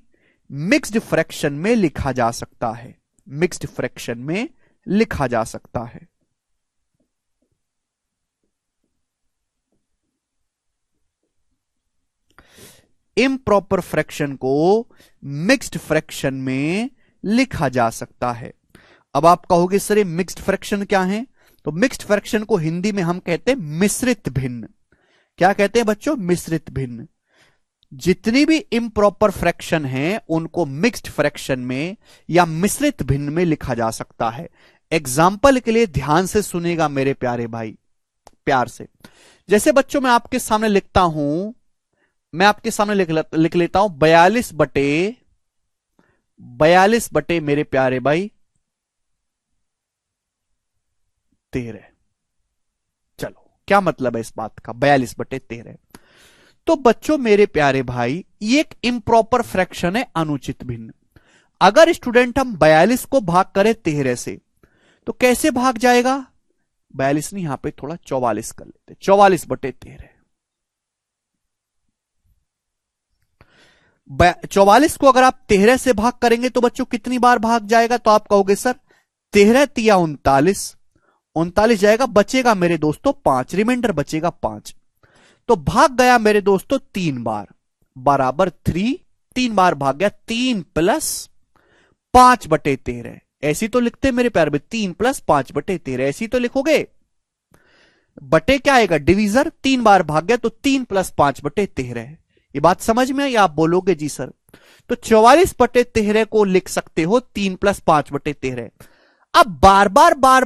मिक्स्ड फ्रैक्शन में लिखा जा सकता है, मिक्स्ड फ्रैक्शन में लिखा जा सकता है। इम्प्रॉपर फ्रैक्शन को मिक्स्ड फ्रैक्शन में लिखा जा सकता है। अब आप कहोगे सर ये मिक्स्ड फ्रैक्शन क्या है? तो मिक्स्ड फ्रैक्शन को हिंदी में हम कहते हैं मिश्रित भिन्न। क्या कहते हैं बच्चों? मिश्रित भिन्न। जितनी भी इम्प्रॉपर फ्रैक्शन हैं उनको मिक्स्ड फ्रैक्शन में या मिश्रित भिन्न में लिखा जा सकता है। एग्जाम्पल के लिए ध्यान से सुनेगा मेरे प्यारे भाई, प्यार से। जैसे बच्चों मैं आपके सामने लिखता हूं, मैं आपके सामने लिख लेता हूं 42 बटे मेरे प्यारे भाई 13। चलो क्या मतलब है इस बात का? 42 बटे 13। तो बच्चों मेरे प्यारे भाई ये एक इम्प्रॉपर फ्रैक्शन है, अनुचित भिन्न। अगर स्टूडेंट हम 42 को भाग करें 13 से तो कैसे भाग जाएगा? 42 नहीं, यहां पे थोड़ा 44 कर लेते, 44 बटे 13। 44 को अगर आप 13 से भाग करेंगे तो बच्चों कितनी बार भाग जाएगा? तो आप कहोगे सर 13 तिया 39, 39 जाएगा, बचेगा मेरे दोस्तों 5, रिमाइंडर बचेगा 5। तो भाग गया मेरे दोस्तों 3 बार, बराबर 3, 3 बार भाग गया, 3 प्लस 5 बटे 13। ऐसी तो लिखते मेरे प्यार में, 3 प्लस 5 बटे 13, ऐसी तो लिखोगे। बटे क्या आएगा? डिवीजर, 3 बार भाग गया तो 3 प्लस 5 बटे 13। ये बात समझ में आई? आप बोलोगे जी सर। तो 44 बटे 13 को लिख सकते हो 3 प्लस 5 बटे 13। अब बार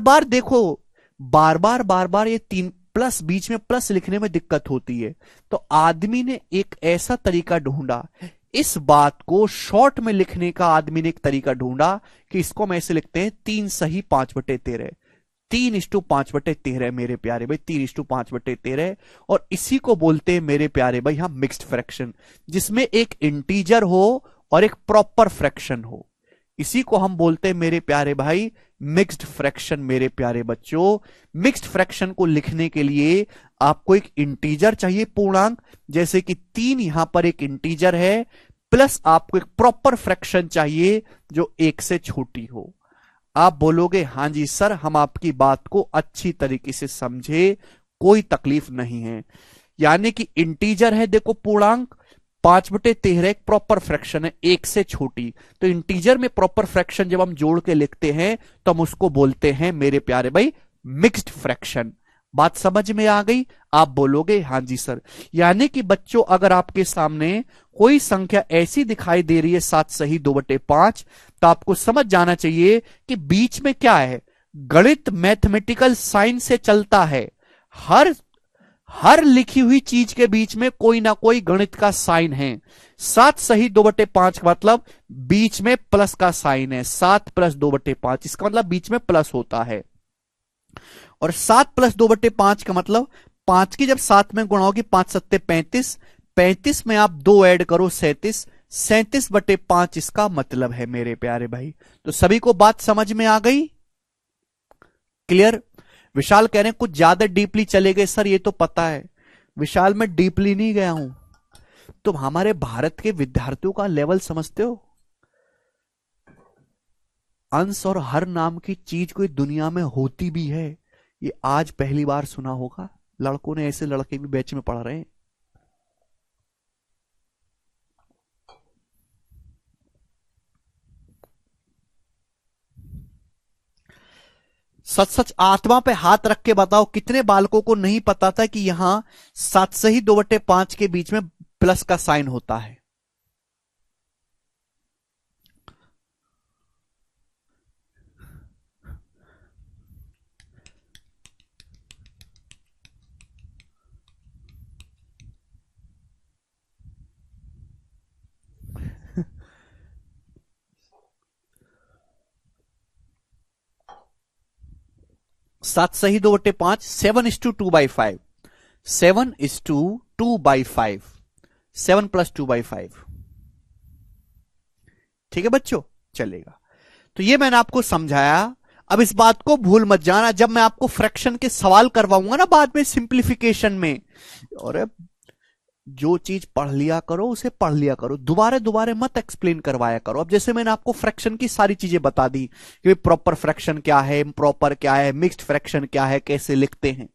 बार देखो, बार बार ये 3 प्लस बीच में प्लस लिखने में दिक्कत होती है। तो आदमी ने एक ऐसा तरीका ढूंढा, इस बात को शॉर्ट में लिखने का आदमी ने एक तरीका ढूंढा कि इसको हम ऐसे लिखते हैं 3 सही 5 बटे 13। 3:5 बटे 13 मेरे प्यारे भाई, 3:5 बटे 13। और इसी को बोलते हैं मेरे प्यारे भाई हम मिक्स्ड फ्रैक्शन, जिसमें एक इंटीजर हो और एक प्रॉपर फ्रैक्शन हो। इसी को हम बोलते हैं मेरे प्यारे भाई मिक्स्ड फ्रैक्शन। मेरे प्यारे बच्चों मिक्स्ड फ्रैक्शन को लिखने के लिए आपको एक इंटीजर चाहिए, पूर्णांक, जैसे कि 3 यहां पर एक इंटीजर है, प्लस आपको एक प्रॉपर फ्रैक्शन चाहिए जो 1 से छोटी हो। आप बोलोगे हां जी सर हम आपकी बात को अच्छी तरीके से समझे, कोई तकलीफ नहीं है। यानी कि इंटीजर है, देखो पूर्णांक, 5 बटे 13 एक प्रॉपर फ्रैक्शन है 1 से छोटी। तो इंटीजर में प्रॉपर फ्रैक्शन जब हम जोड़ के लिखते हैं तो हम उसको बोलते हैं मेरे प्यारे भाई मिक्स्ड फ्रैक्शन। बात समझ में आ गई? आप बोलोगे हां जी सर। यानी कि बच्चों अगर आपके सामने कोई संख्या ऐसी दिखाई दे रही है 7 सही 2/5, तो आपको समझ जाना चाहिए कि बीच में क्या है, गणित मैथमेटिकल साइन से चलता है। हर लिखी हुई चीज के बीच में कोई ना कोई गणित का साइन है। 7 सही 2/5 का मतलब बीच में प्लस का साइन है, 7 प्लस 2/5, इसका मतलब बीच में प्लस होता है। और 7 प्लस 2/5 का मतलब 5 की जब 7 में गुणा होगी, 5 सत्ते 35, 35 में आप 2 ऐड करो 37, 37/5 इसका मतलब है मेरे प्यारे भाई। तो सभी को बात समझ में आ गई? क्लियर? विशाल कह रहे हैं कुछ ज्यादा डीपली चले गए सर, ये तो पता है। विशाल मैं डीपली नहीं गया हूं, तुम हमारे भारत के विद्यार्थियों का लेवल समझते हो? अंश और हर नाम की चीज कोई दुनिया में होती भी है, ये आज पहली बार सुना होगा। लड़कों ने ऐसे, लड़के भी बैच में पढ़ रहे हैं। सच सच आत्मा पे हाथ रख के बताओ कितने बालकों को नहीं पता था कि यहां 7 से ही 2/5 के बीच में प्लस का साइन होता है। 7 सही 2/5, 7:2/5, 7:2/5, 7 + 2/5। ठीक है बच्चों, चलेगा। तो ये मैंने आपको समझाया। अब इस बात को भूल मत जाना, जब मैं आपको फ्रैक्शन के सवाल करवाऊंगा ना बाद में सिंप्लीफिकेशन में, और जो चीज पढ़ लिया करो उसे पढ़ लिया करो, दोबारा दोबारा मत एक्सप्लेन करवाया करो। अब जैसे मैंने आपको फ्रैक्शन की सारी चीजें बता दी कि प्रॉपर फ्रैक्शन क्या है, इम्प्रॉपर क्या है, मिक्स्ड फ्रैक्शन क्या है, कैसे लिखते हैं।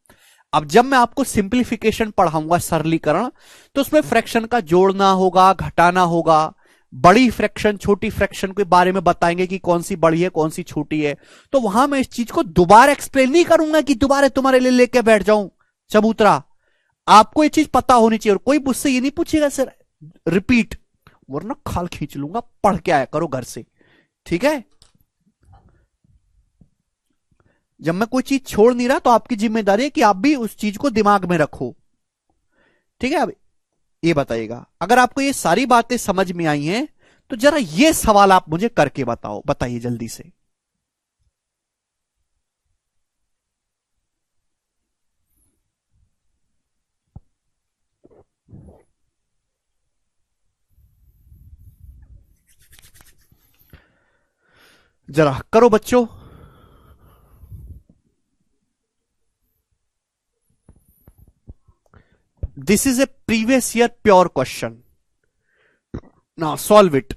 अब जब मैं आपको सिंप्लीफिकेशन पढ़ाऊंगा, सरलीकरण, तो उसमें फ्रैक्शन का जोड़ना होगा, घटाना होगा, बड़ी फ्रैक्शन छोटी फ्रैक्शन के बारे में बताएंगे कि कौन सी बड़ी है कौन सी छोटी है। तो वहां मैं इस चीज को दोबारा एक्सप्लेन नहीं करूंगा कि दोबारा तुम्हारे लिए लेके बैठ जाऊं चबूतरा। आपको ये चीज पता होनी चाहिए, और कोई मुझसे ये नहीं पूछेगा सर रिपीट, वरना खाल खींच लूंगा। पढ़ के आया करो घर से, ठीक है। जब मैं कोई चीज छोड़ नहीं रहा तो आपकी जिम्मेदारी है कि आप भी उस चीज को दिमाग में रखो, ठीक है। अब ये बताइएगा, अगर आपको ये सारी बातें समझ में आई हैं तो जरा ये सवाल आप मुझे करके बताओ, बताइए जल्दी से। जरा करो बच्चों। This is a previous year pure question, now solve it.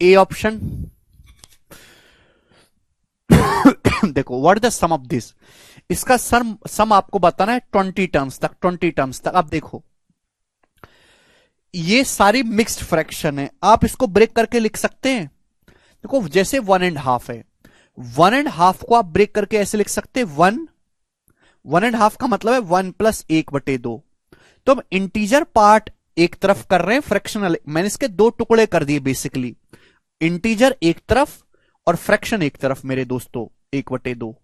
A option देखो, what the sum of this, इसका सम आपको बताना है 20 टर्म्स तक, 20 टर्म्स तक। अब देखो ये सारी मिक्स्ड फ्रैक्शन है, आप इसको ब्रेक करके लिख सकते हैं। देखो जैसे 1.5 है, 1.5 को आप ब्रेक करके ऐसे लिख सकते हैं 1.5 का मतलब है 1 + 1/2। तो हम इंटीजर पार्ट एक तरफ कर रहे हैं, फ्रैक्शनल मैंने इसके दो टुकड़े कर दिए बेसिकली, इंटीजर एक तरफ और फ्रैक्शन एक तरफ मेरे दोस्तों, 1/2।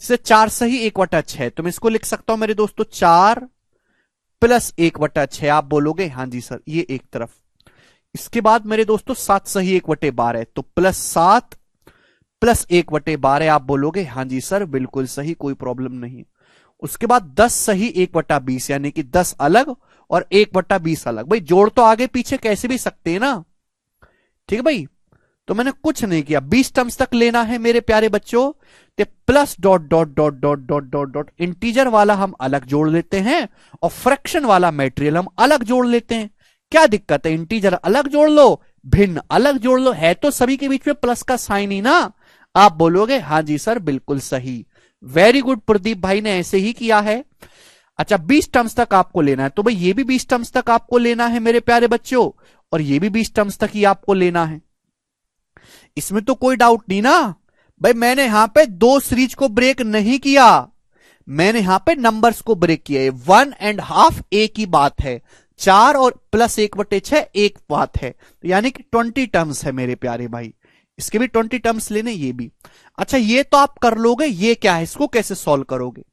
जैसे 4 सही 1/6, तो मैं इसको लिख सकता हूं मेरे दोस्तों 4 + 1/6। आप बोलोगे हाँ जी सर, ये एक तरफ। इसके बाद मेरे दोस्तों 7 सही 1/12, तो +7 + 1/12। आप बोलोगे हाँ जी सर बिल्कुल सही, कोई प्रॉब्लम नहीं। उसके बाद 10 सही 1/20, यानी कि 10 अलग और 1/20 अलग। भाई जोड़ तो आगे पीछे कैसे भी सकते हैं ना, ठीक है भाई। तो मैंने कुछ नहीं किया, 20 टर्म्स तक लेना है मेरे प्यारे बच्चों। तो plus dot dot dot dot dot dot dot integer वाला हम अलग जोड़ लेते हैं और फ्रैक्शन वाला मटेरियल हम अलग जोड़ लेते हैं। क्या दिक्कत है, इंटीजर अलग जोड़ लो, भिन्न अलग जोड़ लो, है तो सभी के बीच में प्लस का साइन ही ना। आप बोलोगे हाँ जी सर बिल्कुल सही। वेरी गुड, प्रदीप भाई ने ऐसे ही किया है। अच्छा 20 टर्म्स तक आपको लेना है, तो भाई ये भी 20 टर्म्स तक आपको लेना है मेरे प्यारे बच्चों, और ये भी 20 टर्म्स तक ही आपको लेना है। इसमें तो कोई डाउट नहीं ना। भाई मैंने यहां पे दो सीरीज को ब्रेक नहीं किया, मैंने यहां पे नंबर्स को ब्रेक किया है। 1.5 एक ही बात है, 4 और प्लस 1/6 एक बात है, तो यानी कि 20 टर्म्स है मेरे प्यारे भाई। इसके भी 20 टर्म्स लेने, ये भी। अच्छा ये तो आप कर लोगे, ये क्या है, इसको कैसे सॉल्व करोगे?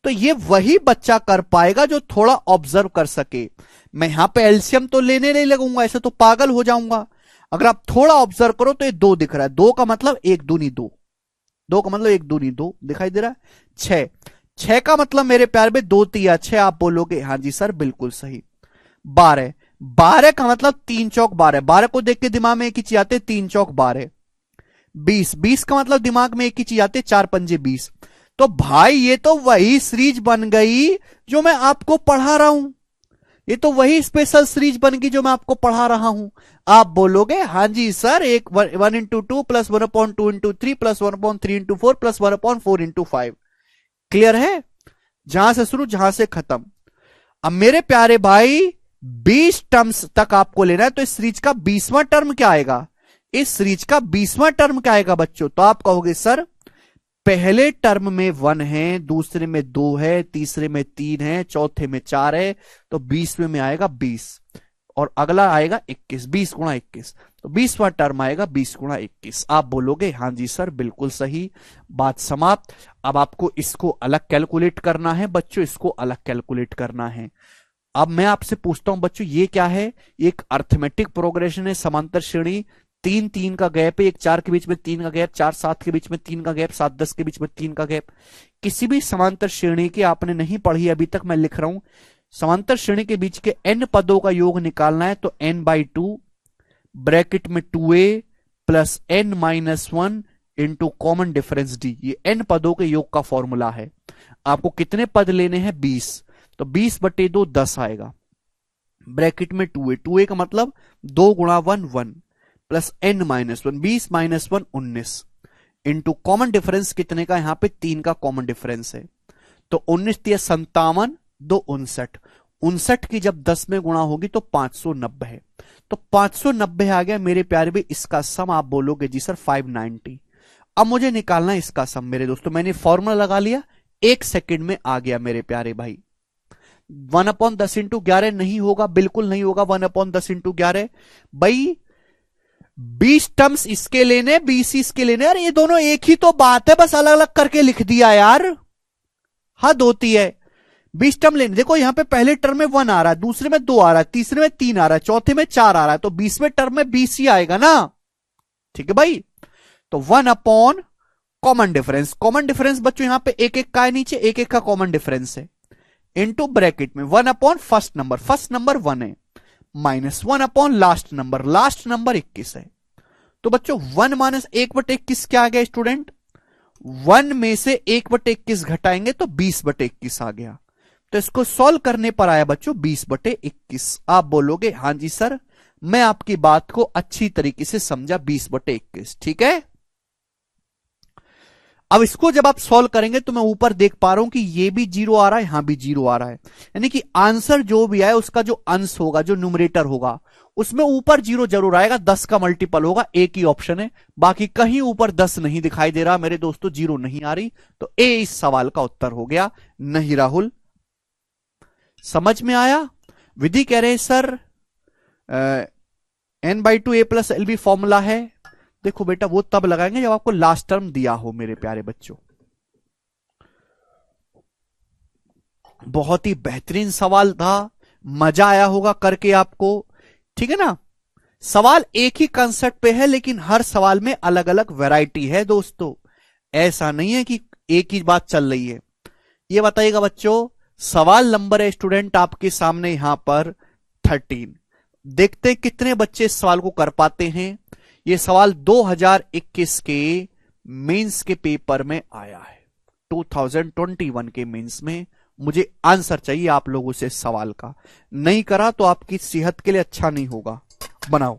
तो ये वही बच्चा कर पाएगा जो थोड़ा ऑब्जर्व कर सके। मैं यहां पे एलसीएम तो लेने नहीं लगूंगा, ऐसे तो पागल हो जाऊंगा। अगर आप थोड़ा ऑब्जर्व करो तो ये 2 दिख रहा है, 2 का मतलब 1 दूनी 2, 2 का मतलब 1 दूनी 2 दिखाई दे रहा है। 6, 6 का मतलब मेरे प्यार में 2 तिया 6, आप बोलोगे हाँ जी सर बिल्कुल सही। 12, 12 का मतलब 3 चौक 12, 12 को देख के दिमाग में एक ही चीज आते 3 चौक 12। 20, 20 का मतलब दिमाग में एक ही चीज आते 4 पंजे 20। तो भाई ये तो वही सीरीज बन गई जो मैं आपको पढ़ा रहा हूं, ये तो वही स्पेशल सीरीज बन गई जो मैं आपको पढ़ा रहा हूं। आप बोलोगे हाँ जी सर, एक 1/2 प्लस 1/2 × 3 प्लस 1/3 × 4 प्लस 1/4 × 5। क्लियर है? जहां से शुरू जहां से खत्म। अब मेरे प्यारे भाई 20 टर्म्स तक आपको लेना है, तो इस सीरीज का 20वां टर्म क्या आएगा? इस सीरीज का 20वां टर्म क्या आएगा बच्चों? तो आप कहोगे सर पहले टर्म में 1 है, दूसरे में 2 है, तीसरे में 3 है, चौथे में 4 है, तो 20वें में आएगा 20, और अगला आएगा 21, 20 × 21, तो 20वां टर्म आएगा 20 × 21। आप बोलोगे हाँ जी सर बिल्कुल सही, बात समाप्त। अब आपको इसको अलग कैलकुलेट करना है बच्चों, इसको अलग कैलकुलेट करना है। अब मैं आपसे पूछता हूं बच्चों ये क्या है? एक अर्थमेटिक प्रोग्रेशन है, समांतर श्रेणी। 3 3 का गैप है, एक 4 के बीच में 3 का गैप, 4 7 के बीच में 3 का गैप, 7 10 के बीच में 3 का गैप। किसी भी समांतर श्रेणी की आपने नहीं पढ़ी अभी तक, मैं लिख रहा हूं। समांतर श्रेणी के बीच के n पदों का योग निकालना है, तो n/2 ब्रैकेट में 2a plus n-1 into common difference d, ये n पदों के योग का फॉर्मूला है। आपको कितने पद लेने हैं? 20, तो 20/2 10 आएगा, ब्रैकेट में 2a, 2a का मतलब 2 × 1 1 plus n-1, 20 - 1 19 into common difference कितने का? यहां पे 3 का कॉमन डिफरेंस है, तो 19 × 57, 2 59, 59 की जब 10 में गुणा होगी तो 590 है, तो 590 आ गया मेरे प्यारे भी। इसका सम आप बोलोगे जी सर 590। अब मुझे निकालना है इसका सम मेरे दोस्तों, मैंने फॉर्मूला लगा लिया, 1 सेकंड में आ गया मेरे प्यारे भाई। 1/10 × 11 नहीं होगा, बिल्कुल नहीं होगा 1/10 × 11 भाई। 20 टर्म्स इसके लेने, 20 इसके लेने, अरे ये दोनों एक ही तो बात है, बस अलग अलग करके लिख दिया यार, हद होती है। 20 टर्म लेने, देखो यहां पे पहले टर्म में 1 आ रहा है, दूसरे में 2 आ रहा है, तीसरे में 3 आ रहा है, चौथे में 4 आ रहा है, तो 20वें टर्म में 20 ही आएगा ना। ठीक है भाई, तो 1/, कॉमन डिफरेंस, कॉमन डिफरेंस बच्चों यहां पे एक एक का है, नीचे एक एक का कॉमन डिफरेंस है, इंटू ब्रैकेट में 1/, फर्स्ट नंबर, फर्स्ट नंबर 1 है, minus 1/, last number, last number 21 है। तो बच्चों 1 - 1/21 क्या आ गया स्टूडेंट? 1 में से 1/21 घटाएंगे तो 20/21 आ गया, तो इसको सॉल्व करने पर आया बच्चों 20/21। आप बोलोगे हां जी सर, मैं आपकी बात को अच्छी तरीके से समझा, 20/21 ठीक है। अब इसको जब आप सॉल्व करेंगे तो मैं ऊपर देख पा रहा हूं कि ये भी 0 आ रहा है, यहां भी 0 आ रहा है, यानी कि आंसर जो भी आए उसका जो अंश होगा, जो न्यूमरेटर होगा, उसमें ऊपर 0 जरूर आएगा, 10 का मल्टीपल होगा, एक ही ऑप्शन है, बाकी कहीं ऊपर 10 नहीं दिखाई दे रहा मेरे दोस्तों, 0 नहीं आ रही, तो ए इस सवाल का उत्तर हो गया। नहीं राहुल, समझ में आया? विधि कह रहे सर n/2a+lb फॉर्मूला है। देखो बेटा वो तब लगाएंगे जब आपको लास्ट टर्म दिया हो मेरे प्यारे बच्चों। बहुत ही बेहतरीन सवाल था, मजा आया होगा करके आपको, ठीक है ना। सवाल एक ही कंसेप्ट पे है, लेकिन हर सवाल में अलग अलग वैरायटी है दोस्तों, ऐसा नहीं है कि एक ही बात चल रही है। ये बताइएगा बच्चों, सवाल नंबर है स्टूडेंट आपके सामने यहां पर 13, देखते कितने बच्चे इस सवाल को कर पाते हैं। यह सवाल 2021 के मेंस के पेपर में आया है, 2021 के मेंस में। मुझे आंसर चाहिए आप लोगों से इस सवाल का, नहीं करा तो आपकी सेहत के लिए अच्छा नहीं होगा। बनाओ।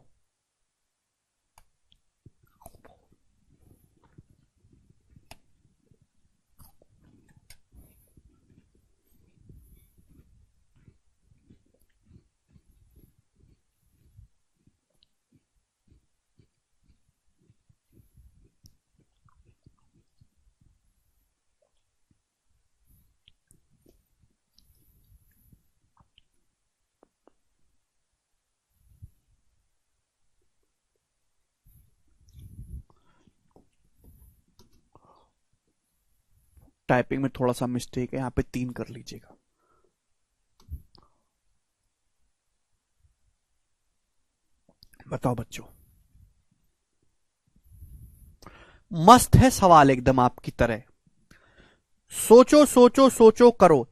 टाइपिंग में थोड़ा सा मिस्टेक है, यहां पे 3 कर लीजिएगा। बताओ बच्चों, मस्त है सवाल एकदम आपकी तरह। सोचो सोचो सोचो करो।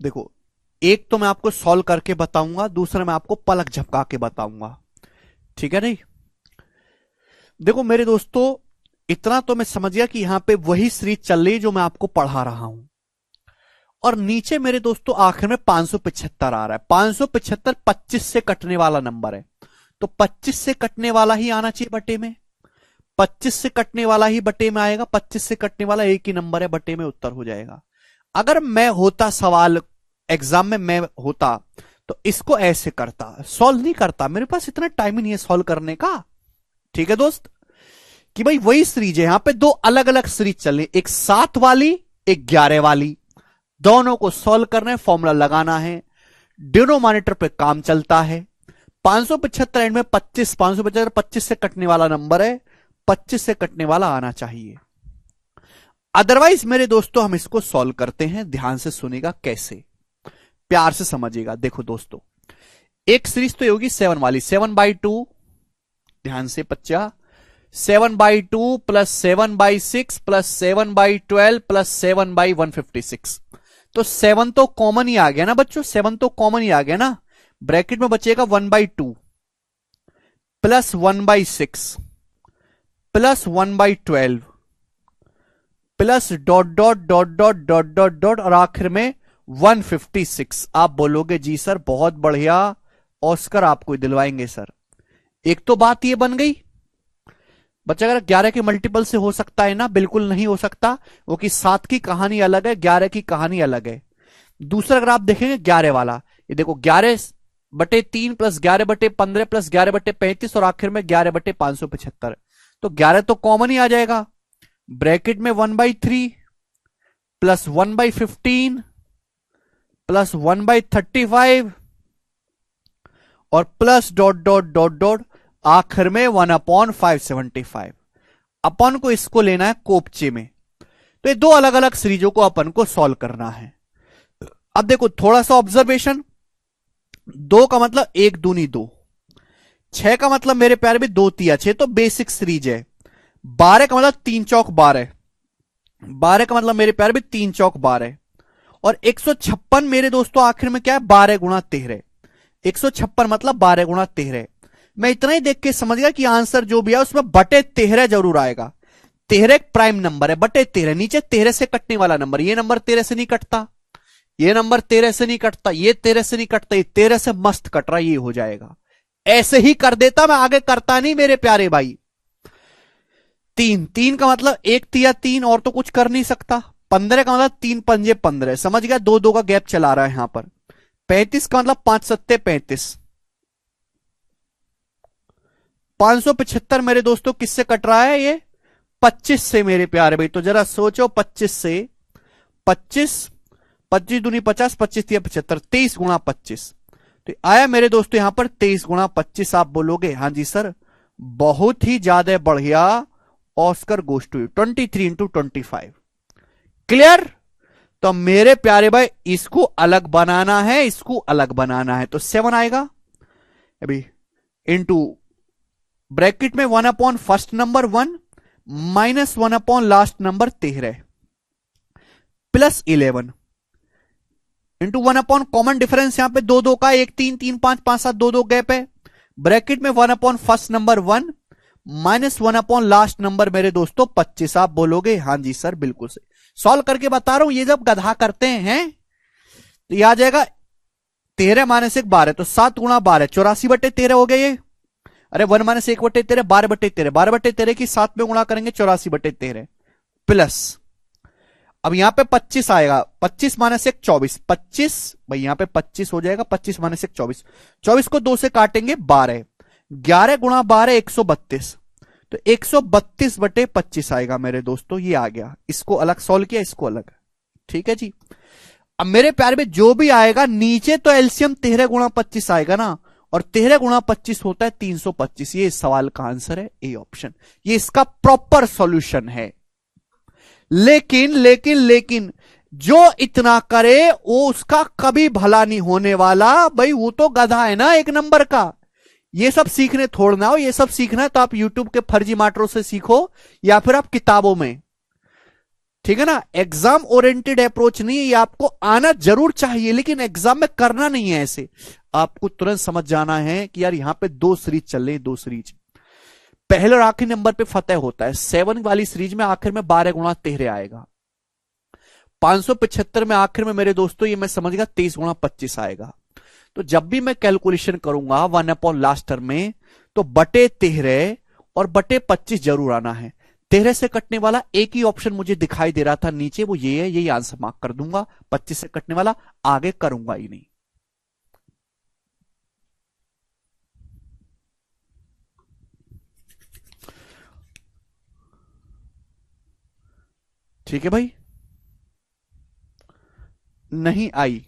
देखो, एक तो मैं आपको सॉल्व करके बताऊंगा, दूसरा मैं आपको पलक झपका के बताऊंगा, ठीक है नहीं। देखो मेरे दोस्तों, इतना तो मैं समझ गया कि यहां पे वही सीरीज चल रही है जो मैं आपको पढ़ा रहा हूं, और नीचे मेरे दोस्तों आखिर में 575 आ रहा है। 575 25 से कटने वाला नंबर है, तो 25 से कटने वाला ही आना चाहिए बटे में। 25 से कटने वाला ही बटे में आएगा। 25 से कटने वाला एक ही नंबर है, बटे में उत्तर हो जाएगा। अगर मैं होता सवाल एग्जाम में, मैं होता तो इसको ऐसे करता, सॉल्व नहीं करता, मेरे पास इतना टाइम ही नहीं है सॉल्व करने का, ठीक है दोस्त। कि भाई वही सीरीज है, यहां पे दो अलग अलग सीरीज चल रही, एक 7 वाली एक 11 वाली, दोनों को सॉल्व करना है, फॉर्मूला लगाना है, डिनोमिनेटर पे काम चलता है। 575 एंड में 25, 575 25 से कटने वाला नंबर है, 25 से कटने वाला आना चाहिए। अदरवाइज मेरे दोस्तों हम इसको सॉल्व करते हैं, ध्यान से सुनेगा कैसे, प्यार से समझिएगा। देखो दोस्तों, एक सीरीज तो होगी 7 वाली, 7/2, ध्यान से बच्चा, 7/2 प्लस 7/6 प्लस 7/12 प्लस 7/156। तो 7 तो कॉमन ही आ गया ना बच्चों, 7 तो कॉमन ही आ गया ना। ब्रैकेट में बचेगा 1/2 plus 1/6 plus 1/12 plus dot dot dot dot dot dot dot और आखिर में 156। आप बोलोगे जी सर बहुत बढ़िया, ऑस्कर आपको दिलवाएंगे सर। एक तो बात ये बन गई बच्चा, अगर 11 के मल्टीपल से हो सकता है ना, बिल्कुल नहीं हो सकता, वो कि 7 की कहानी अलग है, 11 की कहानी अलग है। दूसरा अगर आप देखेंगे 11 वाला, ये देखो 11/3 प्लस 11/15 प्लस 11/35 और आखिर में 11/575। तो 11 तो कॉमन ही आ जाएगा। ब्रैकेट में 1/3 प्लस 1/15 प्लस 1/35 और plus dot dot dot dot आखिर में 1/575। अपन को इसको लेना है कोपचे में, तो ये दो अलग अलग सीरीजों को अपन को सॉल्व करना है। अब देखो थोड़ा सा ऑब्जर्वेशन, 2 का मतलब 1 दूनी 2, 6 का मतलब मेरे प्यारे भी 2 तिया 6, तो बेसिक सीरीज है। 12 का मतलब 3 चौक 12, 12 का मतलब मेरे प्यारे भी 3 चौक 12, और 156 मेरे दोस्तों आखिर में क्या है, 12 गुणा 13। 156 मतलब 12 गुणा 13। मैं इतना ही देख के समझ गया कि आंसर जो भी है उसमें बटे 13 जरूर आएगा। 13 एक प्राइम नंबर है, बटे 13 नीचे 13 से कटने वाला नंबर। ये नंबर 13 से नहीं कटता, ये नंबर 13 से नहीं कटता, ये 13 से नहीं कटता, ये 13 से मस्त कट रहा, ये हो जाएगा। ऐसे ही कर देता, मैं आगे करता नहीं मेरे प्यारे भाई। 3 का मतलब 1 तिया 3, और तो कुछ कर नहीं सकता। 15 का मतलब 3 पंजे 15, समझ गया, 2 का गैप चला रहा है यहां पर। 35 का मतलब 5 सत्ते 35। 575 मेरे दोस्तों किससे कट रहा है, ये 25 से मेरे प्यारे भाई। तो जरा सोचो, 25 से 25, 25 दूनी 50, 25 तिया 75, 23 गुणा 25। तो आया मेरे दोस्तों यहां पर 23 गुणा 25। आप बोलोगे हाँ जी सर बहुत ही ज्यादा बढ़िया, Oscar goes to you. 23 into 25, clear. तो मेरे प्यारे भाई इसको अलग बनाना है, इसको अलग बनाना है, तो 7 आएगा अभी इंटू ब्रैकेट में 1 first number 1 minus 1 last number 13 plus 11 into 1 common difference यहां पे 2 का, 1 3 3 5 5 7 2 गैप है। ब्रैकेट में 1 first number 1 minus 1 last number मेरे दोस्तों 25। आप बोलोगे हाँ जी सर बिल्कुल सही, सॉल्व करके बता रहा हूं। ये जब गधा करते हैं तो ये आ जाएगा 13 माइनस 1 12, तो 7 गुणा 12 84/13 हो गया ये। अरे 1 माइनस 1/13 12/13, 12/13 की 7 में गुणा करेंगे 84/13 प्लस। अब यहां पे 25 आएगा, 25 माइनस 1 24, 25 भाई यहां पे 25 हो जाएगा, 25 माइनस 1 24, 24 को 2 से काटेंगे 12, 11 गुणा 12 132, तो 132 बटे 25 आएगा मेरे दोस्तों, ये आ गया। इसको अलग सॉल्व किया, इसको अलग, ठीक है जी। अब मेरे प्यारे में जो भी आएगा नीचे तो एलसीएम 13 गुणा 25 आएगा ना, और 13 गुणा 25 होता है 325, ये इस सवाल का आंसर है ए ऑप्शन, ये इसका प्रॉपर सॉल्यूशन है। लेकिन लेकिन लेकिन जो इतना करे वो उसका कभी भला नहीं होने वाला भाई, वो तो गधा है ना एक नंबर का। ये सब सीखने थोड़ना हो, ये सब सीखना है तो आप यूट्यूब के फर्जी मास्टरों से सीखो या फिर आप किताबों में, ठीक है ना। एग्जाम ओरिएंटेड अप्रोच नहीं है, ये आपको आना जरूर चाहिए लेकिन एग्जाम में करना नहीं है ऐसे। आपको तुरंत समझ जाना है कि यार यहां पे 2 सीरीज चल रही, 2 सीरीज, पहले और आखिरी नंबर पे फतेह होता है। 7 वाली सीरीज में आखिर में 12 गुणा 13 आएगा, 575 में आखिर में मेरे दोस्तों ये मैं समझ गया 23 गुणा 25 आएगा। तो जब भी मैं कैलकुलेशन करूंगा 1 अपॉन लास्ट टर्म में, तो बटे 13 और बटे 25 जरूर आना है। 13 से कटने वाला एक ही ऑप्शन मुझे दिखाई दे रहा था नीचे, वो ये है, यही आंसर मार्क कर दूंगा। 25 से कटने वाला आगे करूंगा ही नहीं। ठीक है भाई, नहीं आई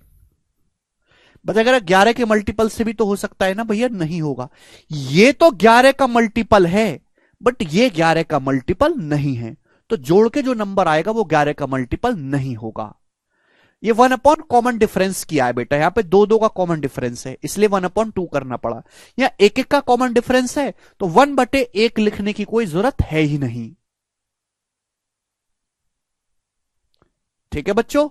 बस, अगर 11 के मल्टीपल से भी तो हो सकता है ना भैया, नहीं होगा। ये तो 11 का मल्टीपल है बट ये 11 का मल्टीपल नहीं है, तो जोड़ के जो नंबर आएगा वो 11 का मल्टीपल नहीं होगा। ये 1 अपॉन कॉमन डिफरेंस किया है बेटा, यहां पे 2 का कॉमन डिफरेंस है इसलिए 1 अपॉन 2 करना पड़ा। या 1 का कॉमन डिफरेंस है तो 1 बटे 1 लिखने की कोई जरूरत है ही नहीं। ठीक है बच्चों,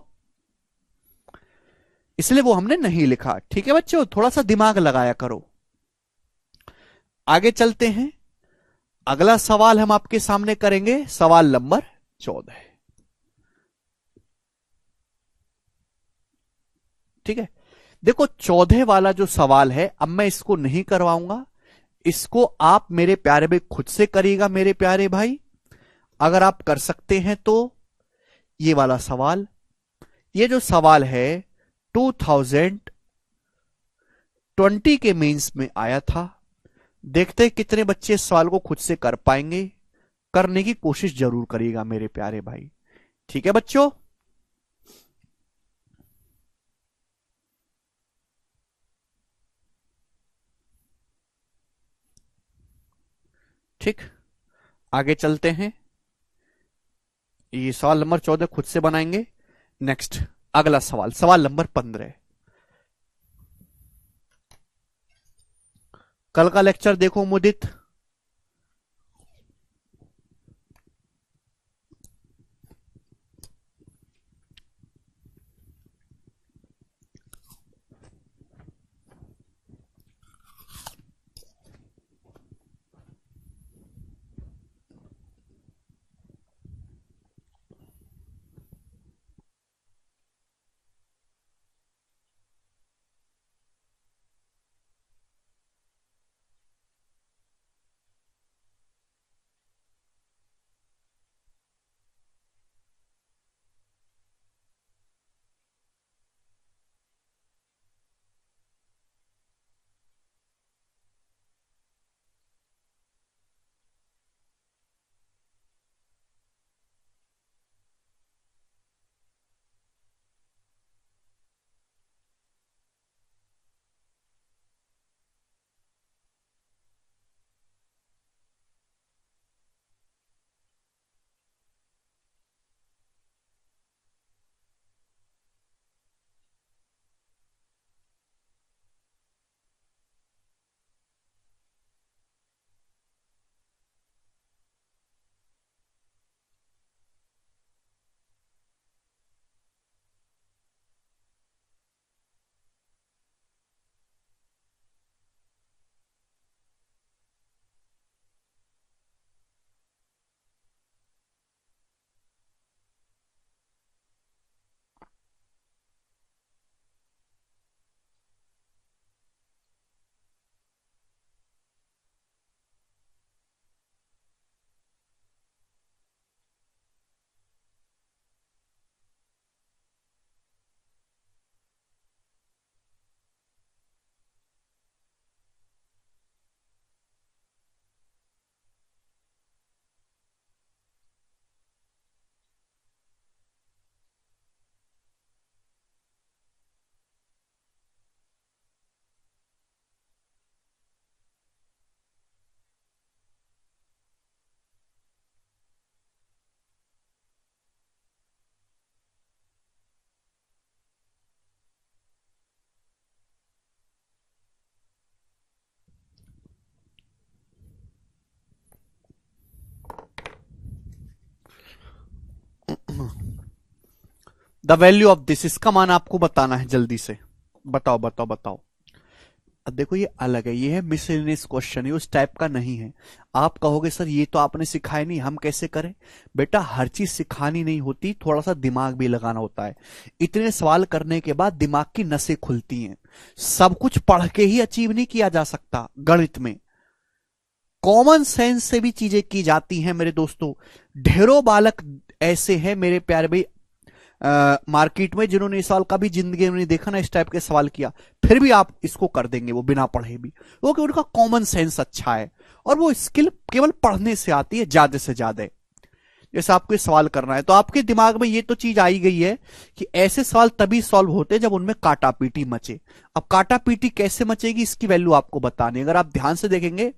इसलिए वो हमने नहीं लिखा। ठीक है बच्चों, थोड़ा सा दिमाग लगाया करो। आगे चलते हैं, अगला सवाल हम आपके सामने करेंगे, सवाल नंबर 14। ठीक है, देखो 14 वाला जो सवाल है, अब मैं इसको नहीं करवाऊंगा, इसको आप मेरे प्यारे भाई खुद से करिएगा मेरे प्यारे भाई, अगर आप कर सकते हैं तो। ये वाला सवाल, ये जो सवाल है 2020 के मेंस में आया था। देखते हैं कितने बच्चे इस सवाल को खुद से कर पाएंगे, करने की कोशिश जरूर करिएगा मेरे प्यारे भाई। ठीक है बच्चों, ठीक, आगे चलते हैं। ये सवाल नंबर 14 खुद से बनाएंगे। नेक्स्ट अगला सवाल, सवाल नंबर 15। कल का लेक्चर देखो मुदित, द वैल्यू ऑफ दिस, इसका मान आपको बताना है जल्दी से। बताओ बताओ बताओ। अब देखो ये अलग है, ये है मिसलेनियस क्वेश्चन, ये उस टाइप का नहीं है। आप कहोगे सर ये तो आपने सिखाया नहीं, हम कैसे करें? बेटा हर चीज सिखानी नहीं होती, थोड़ा सा दिमाग भी लगाना होता है। इतने सवाल करने के बाद दिमाग की नसें खुलती हैं। सब कुछ पढ़ के ही अचीव नहीं किया जा सकता गणित में, कॉमन सेंस से भी चीजें की जाती हैं मेरे दोस्तों। ढेरों बालक ऐसे हैं मेरे प्यारे भाई मार्केट में, जिन्होंने इस सवाल का भी जिंदगी में नहीं देखा ना, इस टाइप के सवाल किया, फिर भी आप इसको कर देंगे वो बिना पढ़े भी, वो कि उनका कॉमन सेंस अच्छा है और वो स्किल केवल पढ़ने से आती है ज्यादा से ज्यादा। जैसे आपको ये सवाल करना है तो आपके दिमाग में ये तो चीज आई गई है कि ऐसे सवाल तभी सॉल्व होते हैं जब उनमें काटा पीटी मचे। अब काटा पीटी कैसे मचेगी इसकी वैल्यू आपको बतानी। अगर आप ध्यान से देखेंगे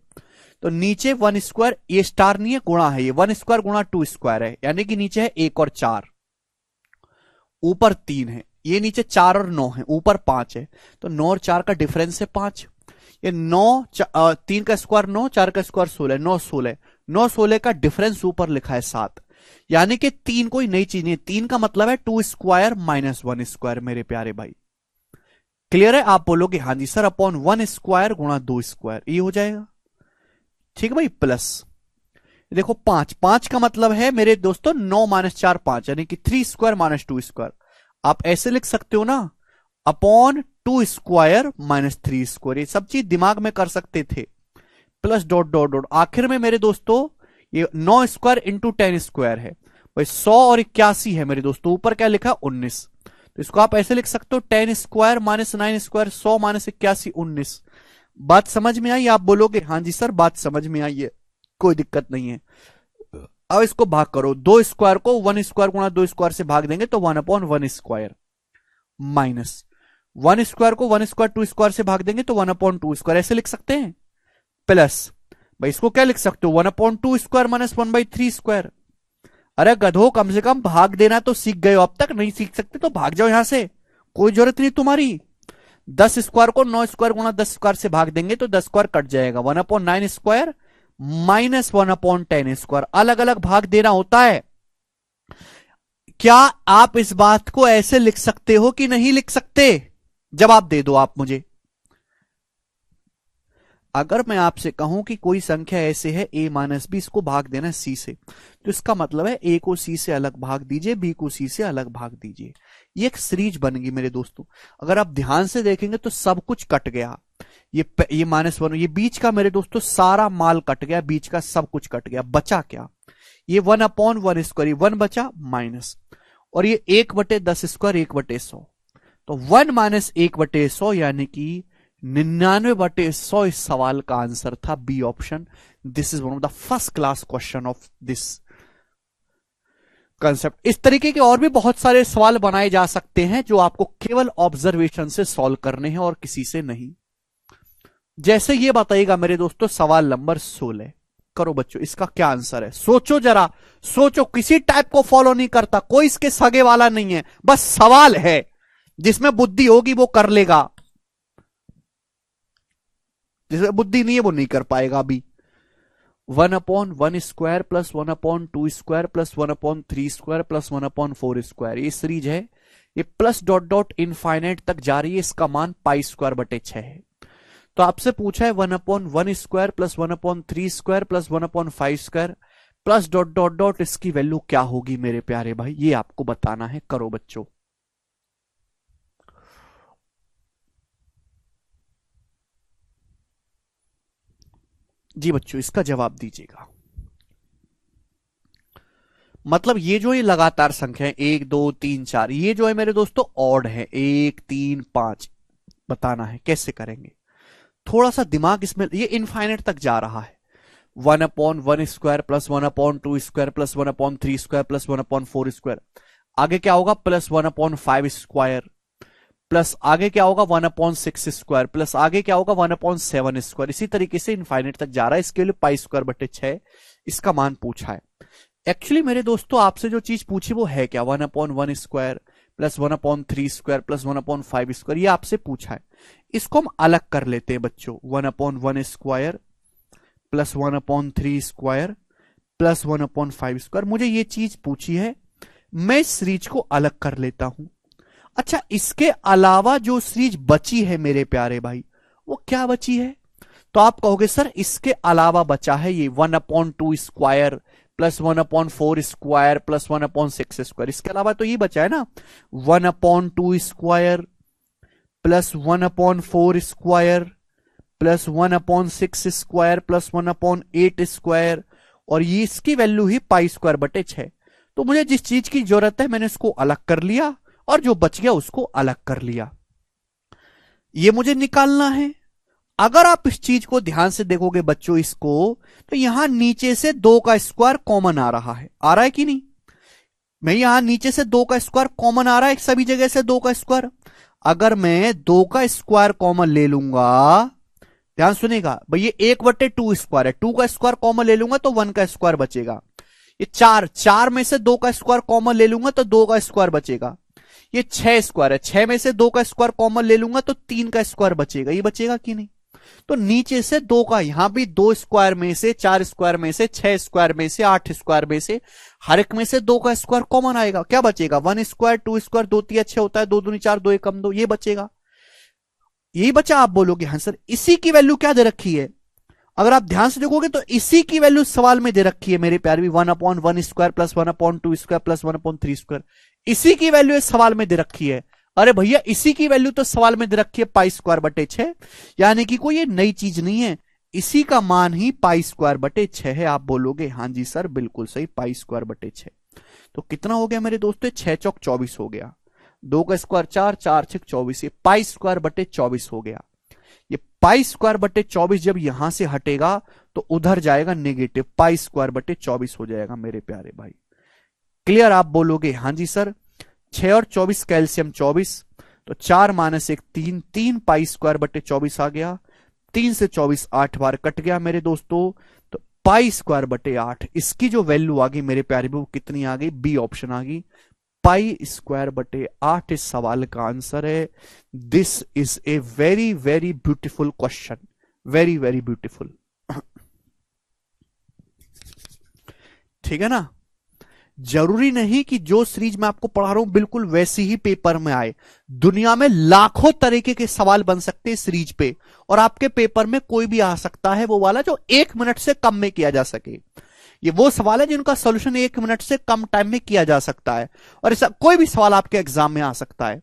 तो नीचे 1 स्क्वायर, ये स्टार नहीं है गुणा है, ये 1 स्क्वायर गुणा 2 स्क्वायर है, यानी कि नीचे है 1 और 4, ऊपर 3 है, ये नीचे 4 और 9 है, ऊपर 5 है, तो 9 और 4 का डिफरेंस है 5। ये 9 3 का स्क्वायर 9, 4 का स्क्वायर 16, 9 16, 9 16 का डिफरेंस ऊपर लिखा है 7, यानी कि 3 कोई नई चीज नहीं है। 3 का मतलब है 2 स्क्वायर माइनस 1 स्क्वायर मेरे प्यारे भाई। क्लियर है? आप बोलोगे हाँ जी सर, अपॉन 1 स्क्वायर गुणा 2 स्क्वायर, ये हो जाएगा। ठीक है भाई, प्लस देखो 5, 5 का मतलब है मेरे दोस्तों 9 माइनस 4 5, यानी कि 3 स्क्वायर माइनस 2 स्क्वायर। आप ऐसे लिख सकते हो ना, अपॉन 2 स्क्वायर माइनस 3 स्क्वायर, ये सब चीज दिमाग में कर सकते थे। प्लस डॉट डॉट डॉट, आखिर में मेरे दोस्तों ये 9 स्क्वायर इंटू 10 स्क्वायर है भाई, 100 और 81 है मेरे दोस्तों, ऊपर क्या लिखा 19, तो इसको आप ऐसे लिख सकते हो 10 स्क्वायर माइनस 9 स्क्वायर, 100 माइनस 81 19। बात समझ में आई? आप बोलोगे हाँ जी सर बात समझ में आई है, कोई दिक्कत नहीं है। अब इसको भाग करो, 2 स्क्वायर को 1 स्क्वायर गुणा 2 स्क्वायर से भाग देंगे तो 1 अपॉन 1 स्क्वायर, माइनस 1 स्क्वायर को 1 स्क्वायर 2 स्क्वायर से भाग देंगे तो 1 अपॉन 2 स्क्वायर, ऐसे लिख सकते हैं। प्लस भाई इसको क्या लिख सकते हो, 1 अपॉन 2 स्क्वायर माइनस 1/3 स्क्वायर। अरे गधो, कम से कम भाग देना तो सीख गए हो, अब तक नहीं सीख सकते तो भाग जाओ यहां से, कोई जरूरत नहीं तुम्हारी। 10 स्क्वायर को 9 स्क्वायर गुणा 10 स्क्वायर से भाग देंगे तो 10 स्क्वायर कट जाएगा, 1 upon 9 square minus 1 upon 10 square, अलग अलग भाग देना होता है। क्या आप इस बात को ऐसे लिख सकते हो कि नहीं लिख सकते? जवाब दे दो आप मुझे। अगर मैं आपसे कहूं कि कोई संख्या ऐसे है a माइनस बी, इसको भाग देना c से, तो इसका मतलब है a को c से अलग भाग दीजिए, b को c से अलग भाग दीजिए। ये एक सीरीज बनेगी मेरे दोस्तों। अगर आप ध्यान से देखेंगे तो सब कुछ कट गया, ये -1, ये बीच का मेरे दोस्तों सारा माल कट गया, बीच का सब कुछ कट गया, बचा क्या? ये 1 अपॉन 1 स्क्वायर, 1 बचा माइनस, और ये 1/10 स्क्वायर 1/100, तो 1 माइनस 1/100 यानी कि 99/100 इस सवाल का आंसर था, B option. This is one of the first class question of this concept. इस तरीके के और भी बहुत सारे सवाल बनाए जा सकते हैं जो आपको केवल ऑब्जर्वेशन से सॉल्व करने हैं और किसी से नहीं। जैसे ये बताइएगा मेरे दोस्तों सवाल नंबर 16, करो बच्चों इसका क्या आंसर है, सोचो जरा, सोचो, किसी टाइप को फॉलो नहीं करता, कोई इसके सगे वाला नहीं है, बस सवाल है, जिसमें बुद्धि होगी वो कर लेगा, जिसमें बुद्धि नहीं है वो नहीं कर पाएगा। अभी 1 upon 1 square plus 1 upon 2 square plus 1 upon 3 square plus 1 upon 4 square, ये सीरीज है, ये प्लस डॉट डॉट इनफाइनाइट तक जा रही है, इसका मान π²/6 है। तो आपसे पूछा है 1 upon 1 square plus 1 upon 3 square plus 1 upon 5 square plus dot dot dot, इसकी वैल्यू क्या होगी मेरे प्यारे भाई, ये आपको बताना है। करो बच्चों। जी बच्चों इसका जवाब दीजिएगा। मतलब ये जो ये लगातार संख्या है 1 2 3 4, ये जो है मेरे दोस्तों ऑड है, 1 3 5, बताना है कैसे करेंगे। थोड़ा सा दिमाग इसमें, ये इनफाइनाइट तक जा रहा है, 1 upon 1 square plus 1 upon 2 square plus 1 upon 3 square plus 1 upon 4 square, आगे क्या होगा प्लस 1 अपॉन 5 स्क्वायर, प्लस आगे क्या होगा 1 अपॉन 6 स्क्वायर, प्लस आगे क्या होगा 1 अपॉन 7 स्क्वायर, इसी तरीके से इनफाइनाइट तक जा रहा है। इसके लिए π²/6 इसका मान पूछा है। एक्चुअली मेरे दोस्तों आपसे जो चीज पूछी वो है क्या, 1 upon 1 square plus 1 upon 3 square plus 1 upon 5 square, ये आपसे पूछा है। इसको हम अलग कर लेते हैं बच्चों, 1 upon 1 square plus 1 upon 3 square plus 1 upon 5 square. मुझे ये चीज पूछी है, मैं इस सीरीज को अलग कर लेता हूं। अच्छा, इसके अलावा जो सीरीज बची है मेरे प्यारे भाई, वो क्या बची है? तो आप कहोगे सर इसके अलावा बचा है ये 1/2 square plus 1/4 square plus 1/6 square. इसके अलावा तो ये बचा है ना, 1/2 square plus 1/4 square plus 1/6 square plus 1/8 square, और ये इसकी वैल्यू ही π²/6। तो मुझे जिस चीज की जरूरत है मैंने इसको अलग कर लिया, और जो बच गया उसको अलग कर लिया। ये मुझे निकालना है। अगर आप इस चीज को ध्यान से देखोगे बच्चों इसको, तो यहां नीचे से 2 का स्क्वायर कॉमन आ रहा है, आ रहा है कि नहीं? मैं यहां नीचे से 2 का स्क्वायर कॉमन आ रहा है सभी जगह से 2 का स्क्वायर। अगर मैं 2 का स्क्वायर कॉमन ले लूंगा, ध्यान सुनेगा भाई, ये 1/2 स्क्वायर है, 2 का स्क्वायर कॉमन ले लूंगा तो 1 का स्क्वायर बचेगा। ये 4 में से 2 का स्क्वायर कॉमन ले लूंगा तो 2 का स्क्वायर बचेगा। ये 6 स्क्वायर है, 6 में से 2 का स्क्वायर कॉमन ले लूंगा तो 3 का स्क्वायर बचेगा। ये बचेगा कि नहीं? तो नीचे से 2 का, यहां भी 2 स्क्वायर में से, 4 स्क्वायर में से, 6 स्क्वायर में से, 8 स्क्वायर में से, हर एक में से 2 का स्क्वायर कॉमन आएगा। क्या बचेगा? 1 स्क्वायर, 2 स्क्वायर, 2 3 अच्छे होता है, 2 दूनी 4, 2 1 कम 2, ये बचेगा। यही बचा। आप बोलोगे हाँ सर इसी की वैल्यू क्या दे रखी है? अगर आप ध्यान से देखोगे तो इसी की वैल्यू सवाल में दे रखी है मेरे प्यारे भी, 1/1 square plus 1/2 square plus 1/3 square. इसी की वैल्यू सवाल में दे रखी है। अरे भैया इसी की वैल्यू तो सवाल में दे रखी है π²/6, यानी कि कोई ये नई चीज नहीं है, इसी का मान ही π²/6 है। आप बोलोगे हाँ जी सर बिल्कुल सही, π²/6। तो कितना हो गया मेरे दोस्तों? 6 चौक 24 हो गया। 2 का स्क्वायर 4, 4 6 24, ये π²/24 हो गया। ये π²/24 जब यहां से हटेगा तो उधर जाएगा नेगेटिव, π²/24 हो जाएगा मेरे प्यारे भाई। क्लियर? आप बोलोगे हाँ जी सर। 6 और 24 कैल्शियम 24, तो 4 - 1 3, 3 π²/24 आ गया। 3 से 24 8 बार कट गया मेरे दोस्तों, तो π²/8 इसकी जो वैल्यू आ गई मेरे प्यारे वो कितनी आ गई? बी ऑप्शन आ गई, π²/8 इस सवाल का आंसर है। This is a very very beautiful question, very very beautiful. ठीक है ना? जरूरी नहीं कि जो सीरीज मैं आपको पढ़ा रहा हूं बिल्कुल वैसी ही पेपर में आए। दुनिया में लाखों तरीके के सवाल बन सकते हैं सीरीज पे, और आपके पेपर में कोई भी आ सकता है वो वाला जो 1 मिनट से कम में किया जा सके। ये वो सवाल है जिनका सॉल्यूशन 1 मिनट से कम टाइम में किया जा सकता है, और ऐसा कोई भी सवाल आपके एग्जाम में आ सकता है।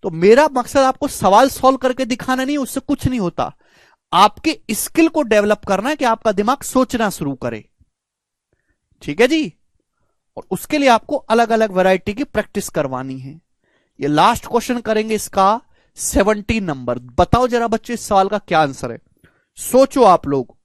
तो मेरा मकसद आपको सवाल सॉल्व करके दिखाना नहीं, उससे कुछ नहीं होता। आपके स्किल को डेवलप करना है कि आपका दिमाग सोचना शुरू करे। ठीक है जी? और उसके लिए आपको अलग अलग वैरायटी की प्रैक्टिस करवानी है। ये लास्ट क्वेश्चन करेंगे इसका 17 नंबर। बताओ जरा बच्चे इस सवाल का क्या आंसर है, सोचो आप लोग।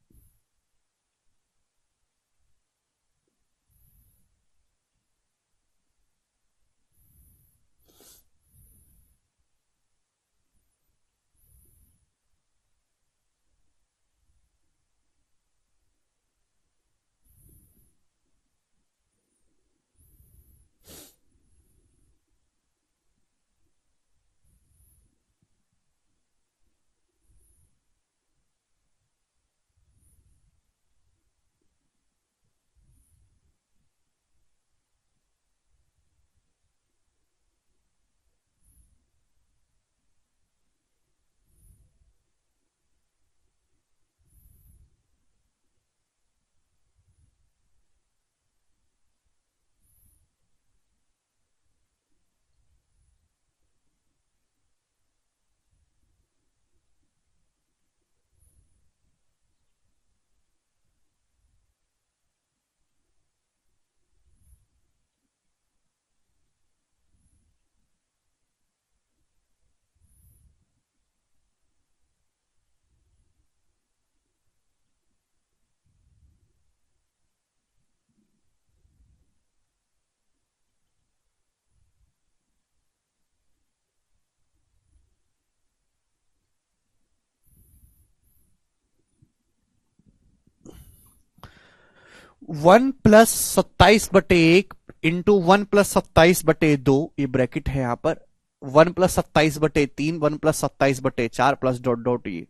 वन प्लस 27/1 इंटू 1+27/2, ये ब्रैकेट है यहां पर, 1+27/3, 1+27/4 प्लस डॉट डॉट, ये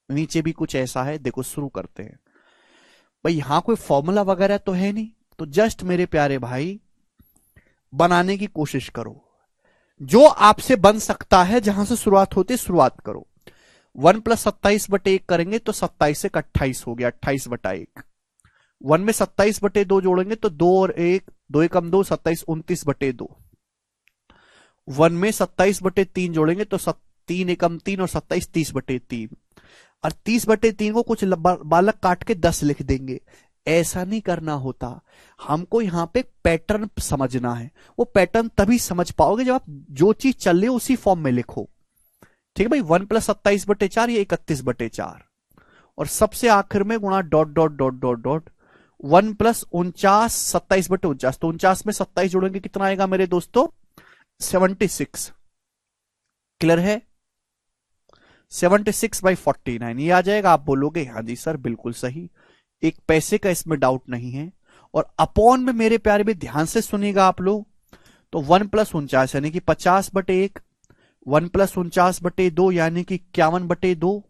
नीचे भी कुछ ऐसा है। देखो शुरू करते हैं भाई, यहां कोई फॉर्मूला वगैरह तो है नहीं, तो जस्ट मेरे प्यारे भाई बनाने की कोशिश करो, जो आपसे बन सकता है, जहां से शुरुआत होती है शुरुआत करो। 1 + 27/1 करेंगे तो 27 एक 28 हो गया, 28/1। 1 में 27/2 जोड़ेंगे तो 2 और 1, 2 एकम 2, 27, 29/2। 1 में 27/3 जोड़ेंगे तो 3 एकम 3 और 27, 30/3। और 30/3 को कुछ बालक काट के 10 लिख देंगे। ऐसा नहीं करना होता, हमको यहां पे पैटर्न समझना है। वो पैटर्न तभी समझ पाओगे जब आप जो चीज चल रही है उसी फॉर्म में लिखो। ठीक है भाई, 1 + 27/4 ये 31/4, और सबसे आखिर में गुणा dot dot dot dot dot 1 + 49 27/49। तो 49 में 27 जोड़ेंगे कितना आएगा मेरे दोस्तों? 76। क्लियर है? 76/49 ये आ जाएगा। आप बोलोगे हाँ जी सर बिल्कुल सही, एक पैसे का इसमें डाउट नहीं है। और अपॉन में मेरे प्यारे भी ध्यान से सुनिएगा आप लोग। तो 1 + 49 यानी कि 50/1, 1 + 49/2 यानी कि 51/2,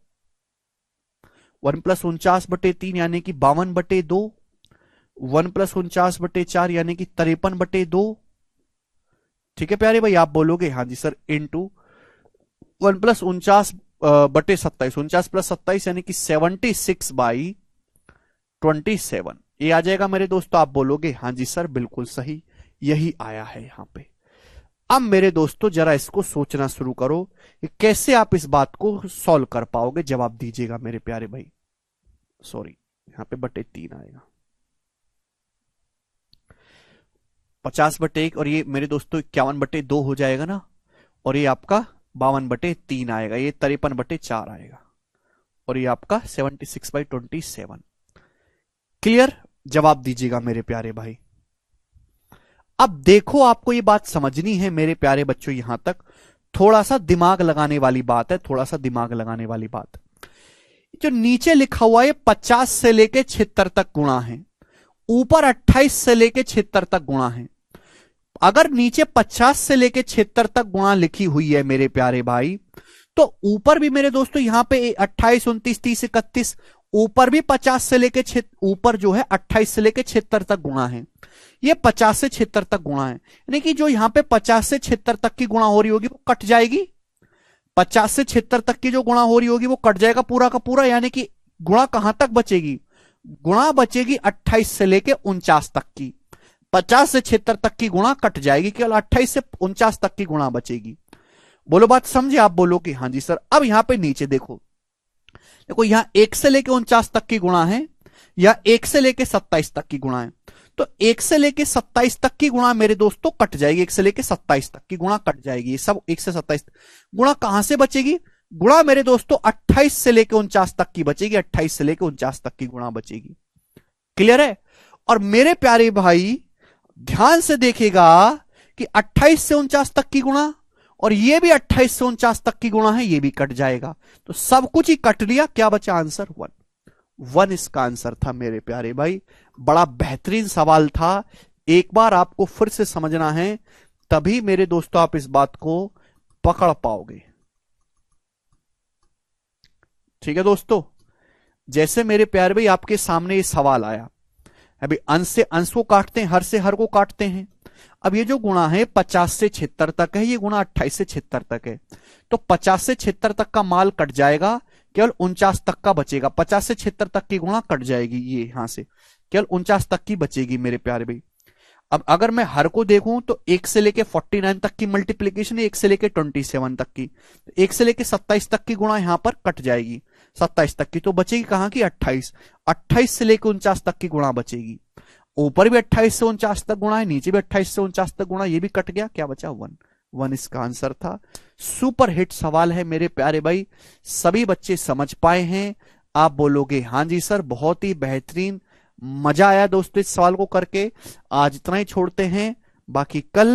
1 + 49/3 यानी कि 52/2, 1 + 49/4 यानी कि 53/2। ठीक है प्यारे भाई, आप बोलोगे हाँ जी सर, इंटू 1 + 49/27, 49 + 27 यानी कि 76/27 ये आ जाएगा मेरे दोस्तों। आप बोलोगे हाँ जी सर बिल्कुल सही, यही आया है यहां पे। अब मेरे दोस्तों जरा इसको सोचना शुरू करो कि कैसे आप इस बात को सॉल्व कर पाओगे। जवाब दीजिएगा मेरे प्यारे भाई। सॉरी, यहां पे /3 आएगा, 50/1 और ये मेरे दोस्तों 51/2 हो जाएगा ना, और ये आपका 52/3 आएगा, ये 53/4 आएगा, और ये आपका 76/27। क्लियर? जवाब दीजिएगा मेरे प्यारे भाई। अब देखो, आपको ये बात समझनी है मेरे प्यारे बच्चों, यहां तक थोड़ा सा दिमाग लगाने वाली बात है, थोड़ा सा दिमाग लगाने वाली बात। जो नीचे लिखा हुआ है 50 से लेके 76 तक गुणा है, ऊपर 28 से लेके 76 तक गुणा है। अगर नीचे 50 से लेके 76 तक गुणा लिखी हुई है मेरे प्यारे भाई, तो ऊपर भी मेरे दोस्तों यहां पे 28, 29, 30, 31, ऊपर भी 50 से लेके ऊपर जो है 28 से लेके 76 तक गुणा है। ये 50 से 76 तक गुणा है, यानी कि जो यहां पे 50 से 76 तक की गुणा हो रही होगी वो कट जाएगी। 50 से 76 तक की जो गुणा हो रही होगी वो कट जाएगा पूरा का पूरा, यानी कि गुणा कहां तक बचेगी? गुणा बचेगी 28 से लेके 49 तक की। 50 से 76 तक की गुणा कट जाएगी, केवल 28 से 49 तक की गुणा बचेगी। बोलो बात समझे? आप बोलो कि हाँ जी सर। अब यहां पे नीचे देखो, देखो यहां 1 से लेके 49 तक की गुणा है या 1 से लेके 27 तक की गुणा है। तो 1 से लेके 27 तक की गुणा मेरे दोस्तों कट जाएगी, 1 से लेके 27 तक की गुणा कट जाएगी। ये सब 1 से 27 गुणा कहां से बचेगी? गुणा मेरे दोस्तों 28 से लेके 49 तक की बचेगी, 28 से लेके 49 तक की गुणा बचेगी। क्लियर है? और मेरे प्यारे भाई ध्यान से देखिएगा कि 28 से 49 तक की गुणा और ये भी 28 से 49 तक की गुणा है, ये भी कट जाएगा। तो सब कुछ ही कट लिया, क्या बचा? आंसर 1 इसका आंसर था मेरे प्यारे भाई। बड़ा बेहतरीन सवाल था, एक बार आपको फिर से समझना है, तभी मेरे दोस्तों आप इस बात को पकड़ पाओगे। ठीक है दोस्तों, जैसे मेरे प्यारे भाई आपके सामने ये सवाल आया, अभी अंश से अंश को काटते हैं, हर से हर को काटते हैं। अब ये जो गुणा है 50 से 76 तक है, ये गुणा 28 से 76 तक है, तो 50 से 76 तक का माल कट जाएगा, केवल 49 तक का बचेगा। 50 से 76 तक की गुणा कट जाएगी, ये यहां से केवल 49 तक की बचेगी मेरे प्यारे भाई। अब अगर मैं हर को देखूं तो 1 से लेके 49 तक की मल्टीप्लीकेशन है, 1 से लेके 27 तक की, 1 से लेके 27 तक की गुणा यहां पर कट जाएगी, 27 तक की, तो बचेगी कहां की? 28। 28 से लेके 49 तक की गुणा बचेगी। ऊपर भी 28 से 49 तक गुणा है, नीचे भी 28 से 49 तक गुणा, ये भी कट गया, क्या बचा? 1 इसका आंसर था। सुपर हिट सवाल है मेरे प्यारे भाई, सभी बच्चे समझ पाए हैं? आप बोलोगे हाँ जी सर, बहुत ही बेहतरीन, मजा आया दोस्तों इस सवाल को करके। आज इतना ही छोड़ते हैं, बाकी कल